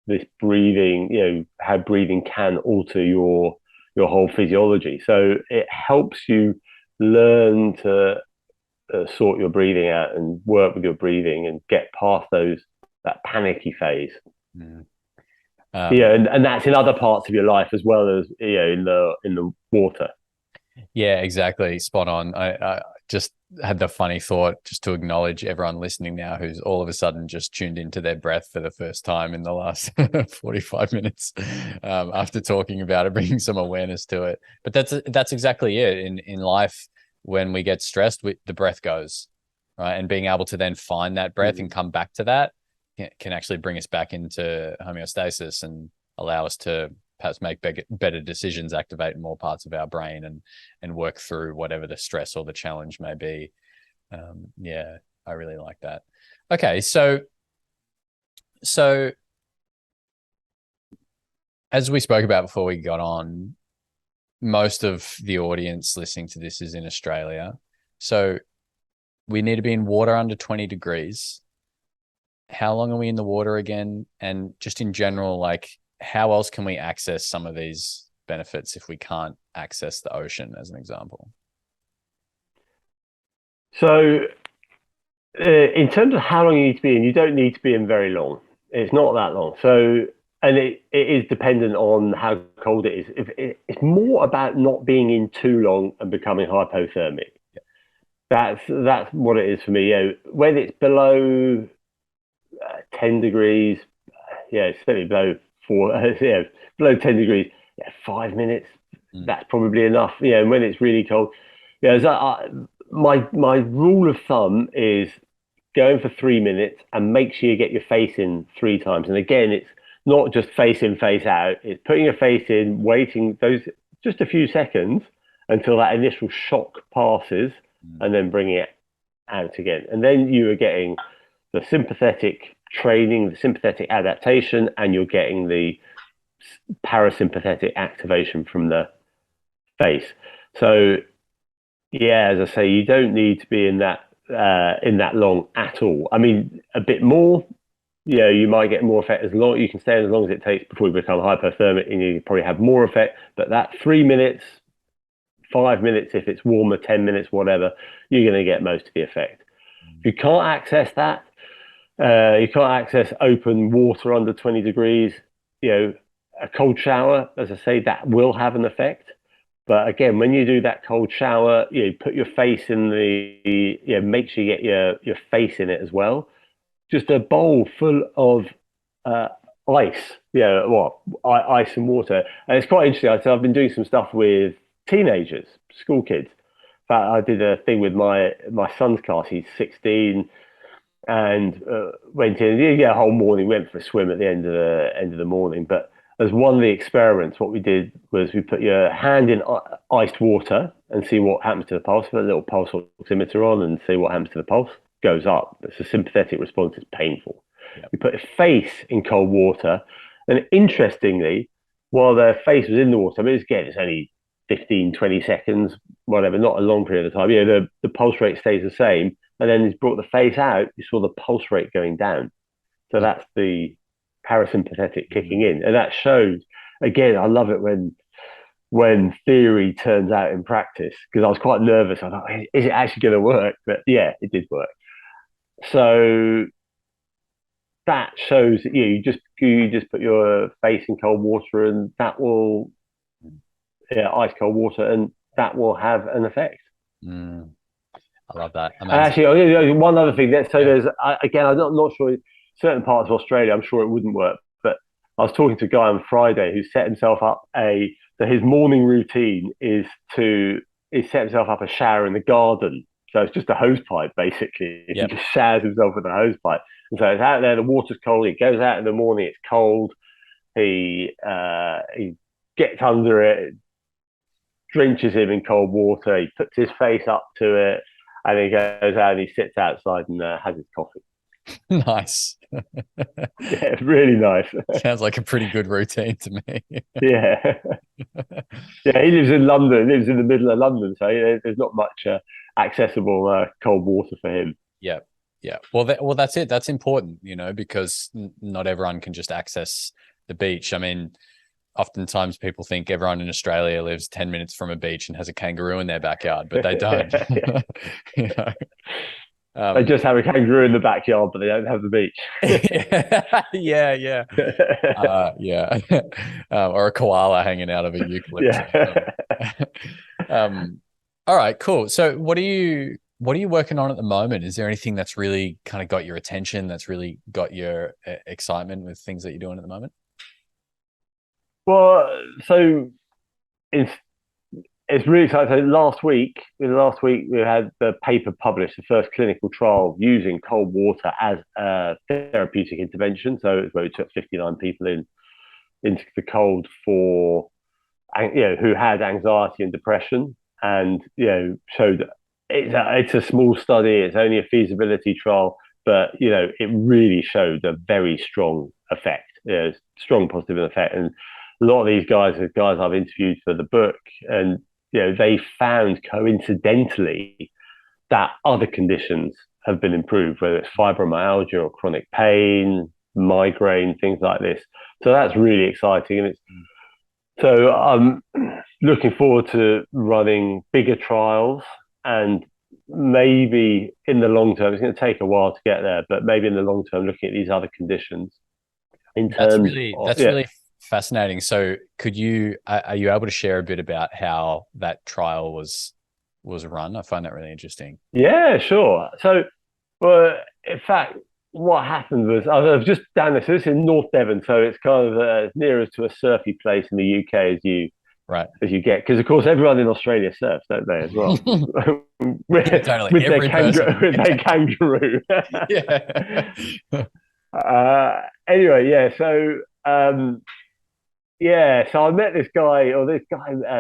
this breathing, how breathing can alter your whole physiology. So it helps you learn to sort your breathing out and work with your breathing and get past that panicky phase. And that's in other parts of your life as well as in the water. Yeah, exactly. Spot on. I just had the funny thought, just to acknowledge everyone listening now who's all of a sudden just tuned into their breath for the first time in the last 45 minutes after talking about it, bringing some awareness to it. But that's exactly it. In life, when we get stressed, the breath goes, right? And being able to then find that breath and come back to that can actually bring us back into homeostasis and allow us to perhaps make better decisions, activate more parts of our brain, and work through whatever the stress or the challenge may be. Yeah, I really like that. Okay, so as we spoke about before we got on, most of the audience listening to this is in Australia. So we need to be in water under 20 degrees. How long are we in the water again? And just in general, like, how else can we access some of these benefits if we can't access the ocean, as an example? So, in terms of how long you need to be in, you don't need to be in very long. It's not that long. So, and it is dependent on how cold it is. It's more about not being in too long and becoming hypothermic. That's what it is for me. When it's below 10 degrees, it's certainly below four, below 10 degrees, 5 minutes, that's probably enough. And when it's really cold, my rule of thumb is going for 3 minutes and make sure you get your face in 3 times. And again, it's not just face in, face out. It's putting your face in, waiting those just a few seconds until that initial shock passes, and then bringing it out again. And then you are getting the sympathetic training, the sympathetic adaptation, and you're getting the parasympathetic activation from the face. So, as I say, you don't need to be in that long at all. I mean, a bit more, you might get more effect you can stay as long as it takes before you become hypothermic, and you probably have more effect. But that 3 minutes, 5 minutes, if it's warmer, 10 minutes, whatever, you're going to get most of the effect. If you can't access that, you can't access open water under 20 degrees, a cold shower, as I say, that will have an effect. But again, when you do that cold shower, put your face in make sure you get your face in it as well. Just a bowl full of ice, ice and water. And it's quite interesting. I've been doing some stuff with teenagers, school kids. In fact, I did a thing with my son's class. He's 16, and went in. A whole morning. Went for a swim at the end of the morning. But as one of the experiments, what we did was we put your hand in iced water and see what happens to the pulse. Put a little pulse oximeter on and see what happens to the pulse. Goes up. It's a sympathetic response. It's painful. Yep. We put a face in cold water, and interestingly, while their face was in the water, I mean, it's only 15, 20 seconds, whatever, not a long period of time. The pulse rate stays the same, and then he's brought the face out, you saw the pulse rate going down. So that's the parasympathetic kicking in, and that shows. Again, I love it when theory turns out in practice, because I was quite nervous. I thought, is it actually going to work? But it did work. So that shows that you just put your face in cold water, and that will ice cold water, and that will have an effect. I love that. And actually, one other thing. There's again, I'm not sure. Certain parts of Australia, I'm sure it wouldn't work. But I was talking to a guy on Friday who set himself up so his morning routine is set himself up a shower in the garden. So it's just a hose pipe, basically. Yep. He just showers himself with a hose pipe. And so it's out there, the water's cold. He goes out in the morning, it's cold. He gets under it, drenches him in cold water. He puts his face up to it, and he goes out and he sits outside and has his coffee. Nice. Yeah, really nice. Sounds like a pretty good routine to me. Yeah. Yeah, he lives in London, lives in the middle of London, so there's not much accessible cold water for him. Yeah. Well, that's it. That's important, because not everyone can just access the beach. I mean, oftentimes people think everyone in Australia lives 10 minutes from a beach and has a kangaroo in their backyard, but they don't. They just have a kangaroo in the backyard, but they don't have the beach. Yeah. Or a koala hanging out of a eucalyptus. All right, cool. So what are you working on at the moment? Is there anything that's really kind of got your attention, that's really got your excitement with things that you're doing at the moment? Well, so it's really exciting. So last week we had the paper published, the first clinical trial using cold water as a therapeutic intervention. So it's where we took 59 people in into the cold for, who had anxiety and depression, and showed it's a small study. It's only a feasibility trial, but it really showed a very strong effect, strong positive effect. And a lot of these guys are guys I've interviewed for the book, and they found coincidentally that other conditions have been improved, whether it's fibromyalgia or chronic pain, migraine, things like this. So that's really exciting, and so I'm looking forward to running bigger trials, and maybe in the long term, it's going to take a while to get there, but maybe in the long term, looking at these other conditions. That's really fascinating. So are you able to share a bit about how that trial was run? I find that really interesting. Yeah, sure. So, well, in fact, what happened was I was just down there. So this is in North Devon, so it's kind of as near as to a surfy place in the UK as you get, because of course everyone in Australia surfs, don't they, as well? Totally. with their kangaroo. Yeah. Anyway, yeah. So so I met this guy,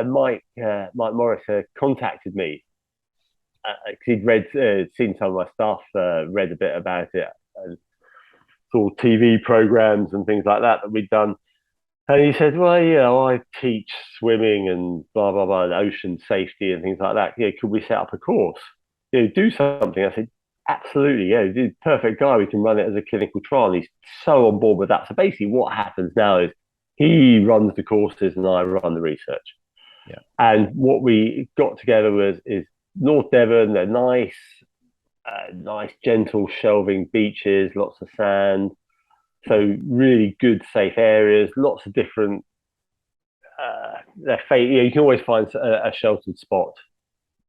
Mike Morris, contacted me because he'd seen some of my stuff, read a bit about it, and saw TV programs and things like that we'd done. And he said, well, I teach swimming and blah, blah, blah, and ocean safety and things like that. Could we set up a course? Do something. I said, absolutely. Yeah, he's a perfect guy. We can run it as a clinical trial. And he's so on board with that. So basically what happens now is he runs the courses and I run the research. Yeah. And what we got together is North Devon. They're nice, gentle, shelving beaches, lots of sand. So really good, safe areas, lots of different. You can always find a sheltered spot.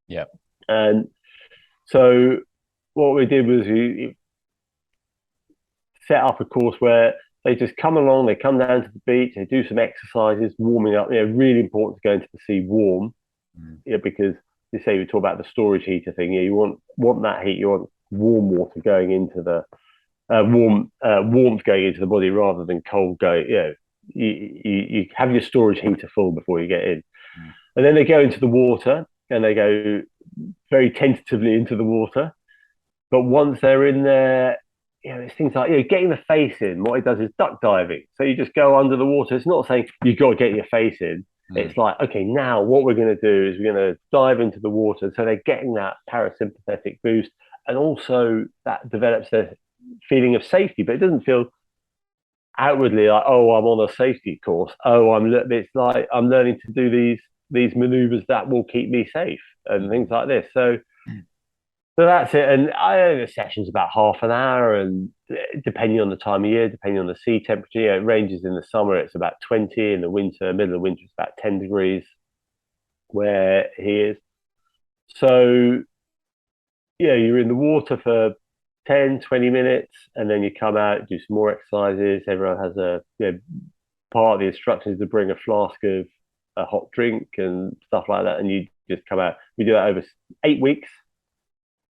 Yeah. And so what we did was we set up a course where they just come along, they come down to the beach, they do some exercises, warming up. Really important to go into the sea warm, because you say we talk about the storage heater thing. You want that heat. You want warm water going into the warmth going into the body rather than cold going. You have your storage heater full before you get in, and then they go into the water and they go very tentatively into the water. But once they're in there, it's things like getting the face in. What it does is duck diving. So you just go under the water. It's not saying you've got to get your face in. It's like, okay, now what we're going to do is we're going to dive into the water. So they're getting that parasympathetic boost, and also that develops their feeling of safety, but it doesn't feel outwardly like, oh, I'm on a safety course. It's like I'm learning to do these maneuvers that will keep me safe and things like this. So that's it. And the session's about half an hour, and depending on the time of year, depending on the sea temperature, it ranges. In the summer it's about 20, in the winter, middle of winter, it's about 10 degrees where he is. So you're in the water for 10, 20 minutes, and then you come out, do some more exercises. Everyone has part of the instructions to bring a flask of a hot drink and stuff like that, and you just come out. We do that over 8 weeks,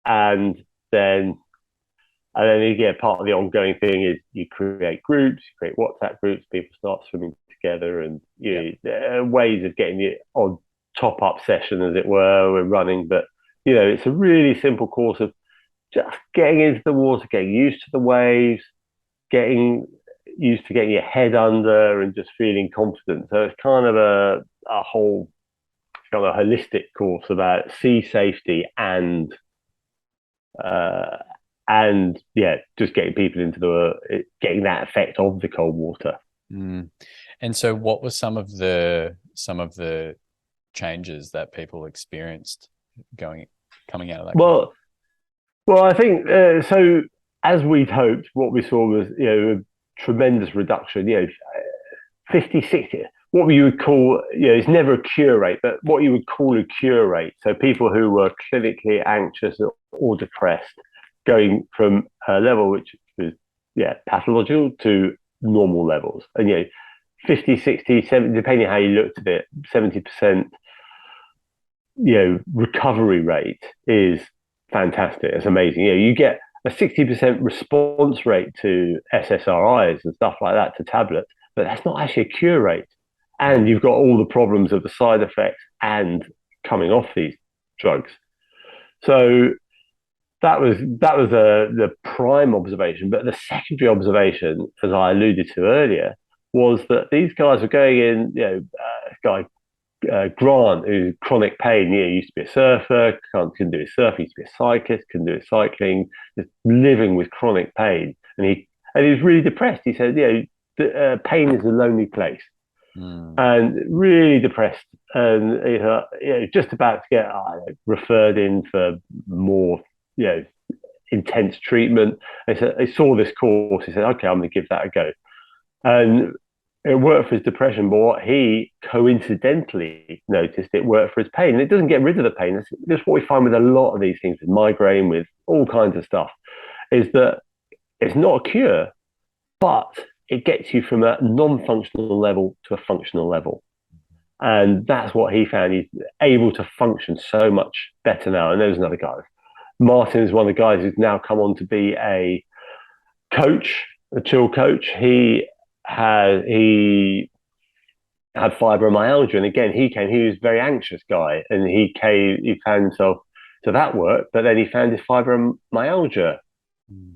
and then part of the ongoing thing is you create groups, you create WhatsApp groups, people start swimming together, and there are ways of getting the odd top-up session, as it were, we're running. But it's a really simple course of just getting into the water, getting used to the waves, getting used to getting your head under and just feeling confident. So it's kind of a whole kind of holistic course about sea safety and just getting people into getting that effect of the cold water. And so what were some of the changes that people experienced coming out of that? Well, I think so. As we'd hoped, what we saw was a tremendous reduction. 50, 60. What you would call it's never a cure rate, but what you would call a cure rate. So people who were clinically anxious or depressed, going from a level which was pathological to normal levels, and 50, 60, 70, depending on how you looked at it, 70% recovery rate is fantastic. It's amazing. You get a 60% response rate to SSRIs and stuff like that, to tablets, but that's not actually a cure rate. And you've got all the problems of the side effects and coming off these drugs. So that was the prime observation. But the secondary observation, as I alluded to earlier, was that these guys were going in, guy Grant, who's chronic pain, he used to be a surfer, couldn't do his surfing, used to be a cyclist, couldn't do his cycling, just living with chronic pain. And he was really depressed. He said, pain is a lonely place. And really depressed, and just about to get referred in for more, intense treatment. They said they saw this course. He said, "Okay, I'm going to give that a go," and it worked for his depression. But what he coincidentally noticed, it worked for his pain, and it doesn't get rid of the pain. That's what we find with a lot of these things, with migraine, with all kinds of stuff, is that it's not a cure, but it gets you from a non-functional level to a functional level. And that's what he found. He's able to function so much better now. And there's another guy. Martin is one of the guys who's now come on to be a coach, a chill coach. He had fibromyalgia. And again, he was a very anxious guy. And he found himself to that work, but then he found his fibromyalgia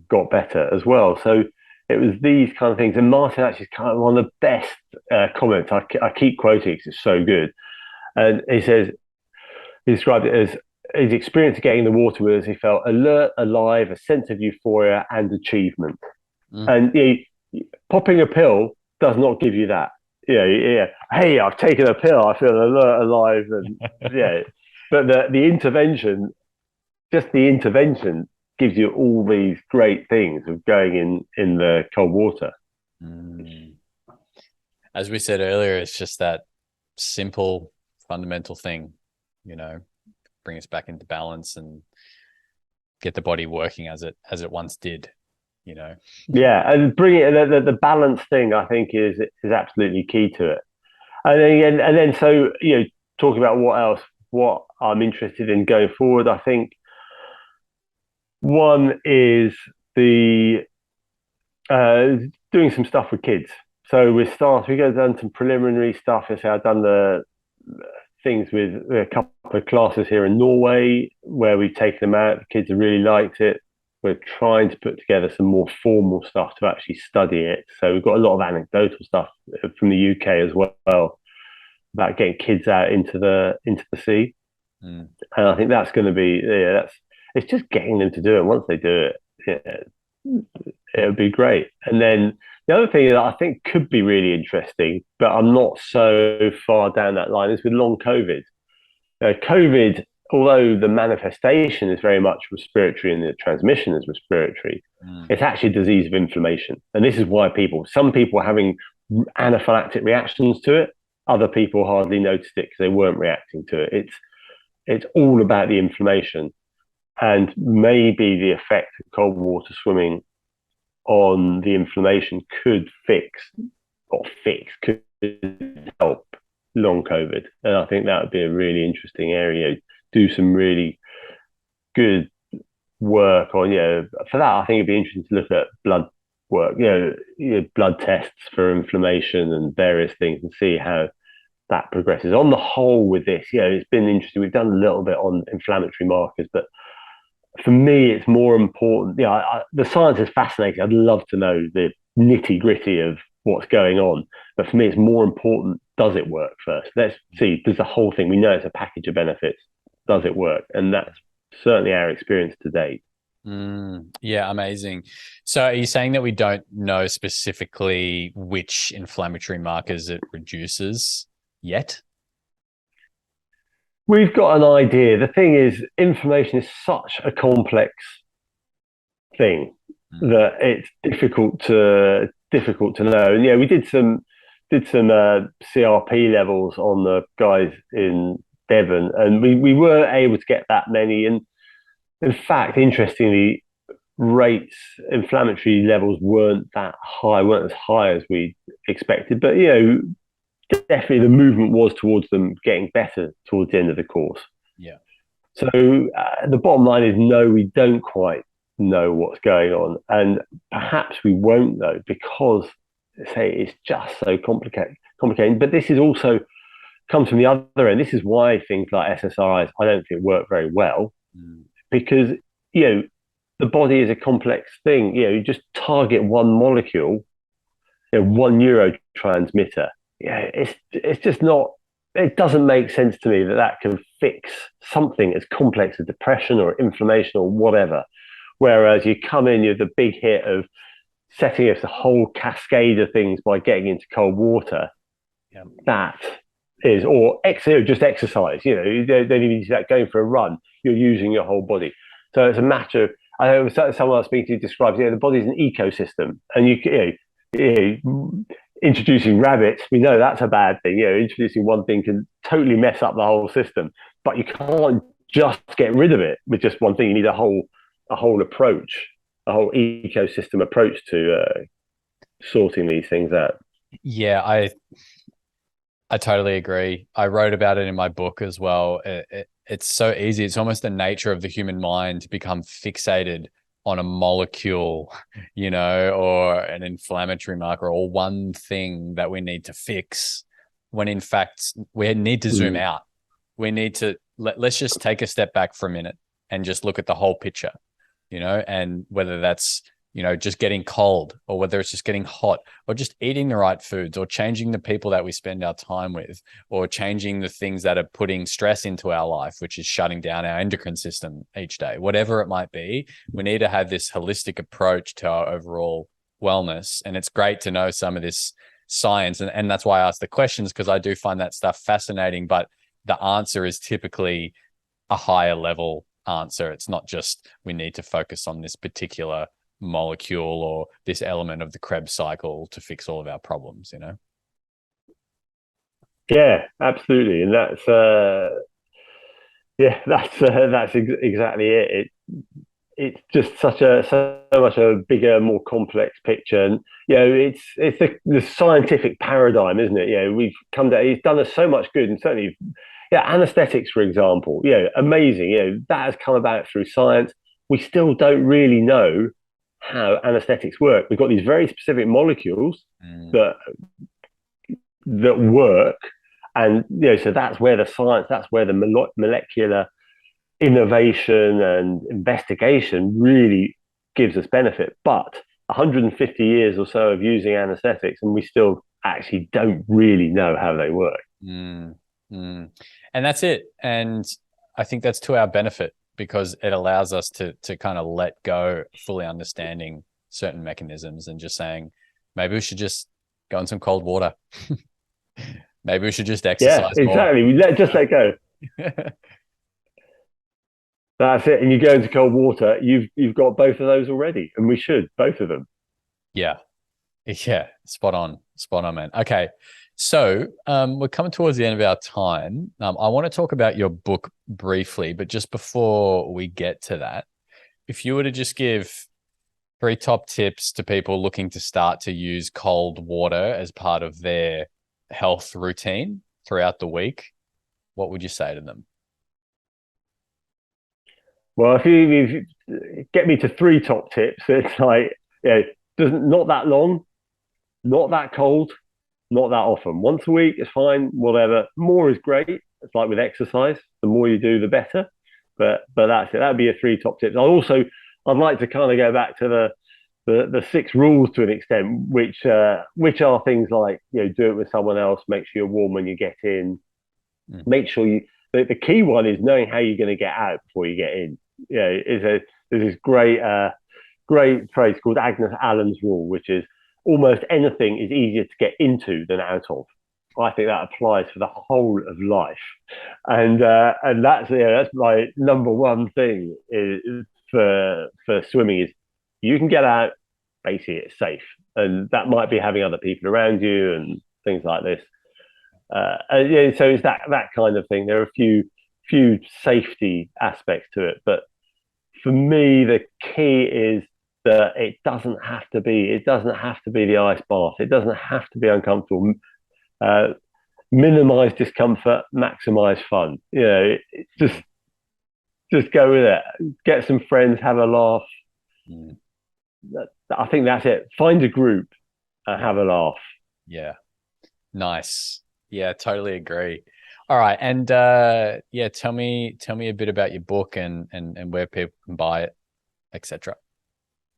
got better as well. So it was these kind of things. And Martin actually is kind of one of the best comments. I keep quoting because it's so good. And he described it as his experience of getting in the water was he felt alert, alive, a sense of euphoria and achievement. And popping a pill does not give you that. Hey, I've taken a pill, I feel alert, alive. And but the intervention, just the intervention, gives you all these great things of going in the cold water. As we said earlier, it's just that simple fundamental thing, bring us back into balance and get the body working as it once did, and bring it the balance thing, I think is absolutely key to it. And then so talking about what I'm interested in going forward, I think one is the doing some stuff with kids. So we've done some preliminary stuff. I've done the things with a couple of classes here in Norway where we've taken them out. The kids have really liked it. We're trying to put together some more formal stuff to actually study it. So we've got a lot of anecdotal stuff from the UK as well about getting kids out into the sea. And I think that's going to be it's just getting them to do it. Once they do it, it would be great. And then the other thing that I think could be really interesting, but I'm not so far down that line, is with long COVID. COVID, although the manifestation is very much respiratory and the transmission is respiratory, it's actually a disease of inflammation. And this is why some people are having anaphylactic reactions to it. Other people hardly noticed it because they weren't reacting to it. It's all about the inflammation. And maybe the effect of cold water swimming on the inflammation could help long COVID. And I think that would be a really interesting area. Do some really good work on, for that, I think it'd be interesting to look at blood work, blood tests for inflammation and various things and see how that progresses. On the whole with this, it's been interesting. We've done a little bit on inflammatory markers, but for me, it's more important. The science is fascinating. I'd love to know the nitty gritty of what's going on. But for me, it's more important, does it work first? Let's see, there's the whole thing. We know it's a package of benefits. Does it work? And that's certainly our experience to date. Yeah, amazing. So are you saying that we don't know specifically which inflammatory markers it reduces yet? We've got an idea. The thing is, inflammation is such a complex thing that it's difficult to know. And we did some CRP levels on the guys in Devon, and we weren't able to get that many. And in fact, interestingly, inflammatory levels weren't as high as we expected. But definitely the movement was towards them getting better towards the end of the course. Yeah. So the bottom line is, no, we don't quite know what's going on. And perhaps we won't know because say it's just so complicated. But this is also comes from the other end. This is why things like SSRIs I don't think work very well, because you know the body is a complex thing. You just target one molecule, one neurotransmitter. It's just not. It doesn't make sense to me that that can fix something as complex as depression or inflammation or whatever. Whereas you come in, you're the big hit of setting off the whole cascade of things by getting into cold water. Yeah. That is, or just exercise. You don't even need that. Going for a run, you're using your whole body. So it's a matter of. I know someone I was speaking to describes, the body is an ecosystem, and introducing rabbits, we know that's a bad thing. Introducing one thing can totally mess up the whole system, but you can't just get rid of it with just one thing. You need a whole approach, a whole ecosystem approach to sorting these things out. Yeah, I totally agree. I wrote about it in my book as well. It's so easy. It's almost the nature of the human mind to become fixated on a molecule, or an inflammatory marker or one thing that we need to fix, when in fact we need to zoom out. We need to let's just take a step back for a minute and just look at the whole picture, and whether that's just getting cold, or whether it's just getting hot, or just eating the right foods, or changing the people that we spend our time with, or changing the things that are putting stress into our life, which is shutting down our endocrine system each day, whatever it might be. We need to have this holistic approach to our overall wellness. And it's great to know some of this science. And that's why I ask the questions, because I do find that stuff fascinating, but the answer is typically a higher level answer. It's not just, we need to focus on this particular molecule or this element of the Krebs cycle to fix all of our problems. Yeah, absolutely. And that's exactly it. It's just so much a bigger, more complex picture. And it's the scientific paradigm, isn't it? We've come to, it's done us so much good. And certainly anesthetics, for example, amazing. That has come about through science. We still don't really know how anesthetics work. We've got these very specific molecules that work, and so that's where the science, that's where the molecular innovation and investigation really gives us benefit. But 150 years or so of using anesthetics, and we still actually don't really know how they work. And that's it. And I think that's to our benefit, because it allows us to kind of let go, fully understanding certain mechanisms, and just saying, maybe we should just go in some cold water. Maybe we should just exercise more. Exactly. We let go. That's it. And you go into cold water, you've got both of those already, and we should, both of them. Yeah. Spot on, man. Okay. So we're coming towards the end of our time. I want to talk about your book briefly, but just before we get to that, if you were to just give 3 top tips to people looking to start to use cold water as part of their health routine throughout the week, what would you say to them? Well, if you get me to 3 top tips, it's like, not that long, not that cold, not that often. Once a week is fine, whatever. More is great. It's like with exercise. The more you do, the better. But that's it. That'd be a 3 top tips. I'd like to kind of go back to the 6 rules to an extent, which are things like, do it with someone else, make sure you're warm when you get in, make sure the key one is knowing how you're going to get out before you get in. There's this great phrase called Agnes Allen's rule, which is almost anything is easier to get into than out of. I think that applies for the whole of life, and that's my number one thing is for swimming is you can get out, basically it's safe, and that might be having other people around you and things like this. So it's that kind of thing. There are a few safety aspects to it, but for me the key is that it doesn't have to be the ice bath. It doesn't have to be uncomfortable. Minimize discomfort, maximize fun. Just go with it. Get some friends, have a laugh. I think that's it. Find a group. and have a laugh. Yeah. Nice. Yeah, totally agree. All right. And yeah, tell me a bit about your book and where people can buy it, etc.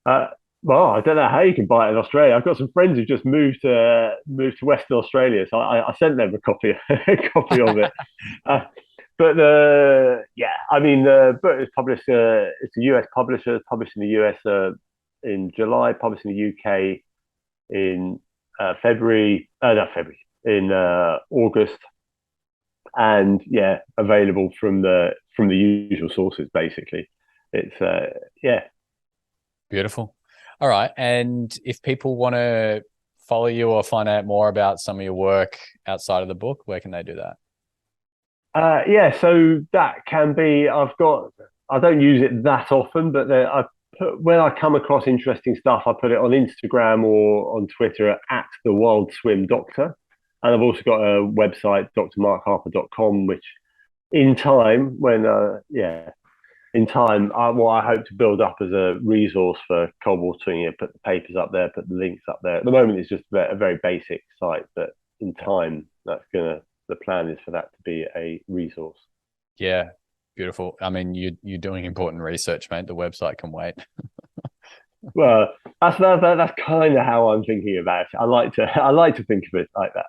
Uh, well, I don't know how you can buy it in Australia. I've got some friends who just moved to Western Australia, so I sent them a copy a copy of it. Uh, but yeah, I mean, the book is published. It's a US publisher, it's published in the US in July, published in the UK in February. Not February, in August, and yeah, available from the usual sources. Basically, it's yeah. Beautiful. All right. And if people want to follow you or find out more about some of your work outside of the book, where can they do that? Yeah, so that can be. I don't use it that often, but when I come across interesting stuff, I put it on Instagram or on Twitter at the Wild Swim Doctor, and I've also got a website, drmarkharper.com, which in time, what I hope to build up as a resource for cold water swimming, put the papers up there, put the links up there. At the moment, it's just a very basic site, but in time, the plan is for that to be a resource. Yeah, beautiful. I mean, you're doing important research, mate. The website can wait. Well, that's kind of how I'm thinking about it. I like to think of it like that.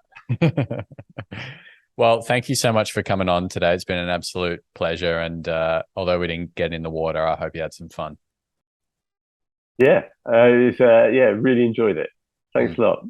Well, thank you so much for coming on today. It's been an absolute pleasure. And although we didn't get in the water, I hope you had some fun. Yeah, really enjoyed it. Thanks a lot.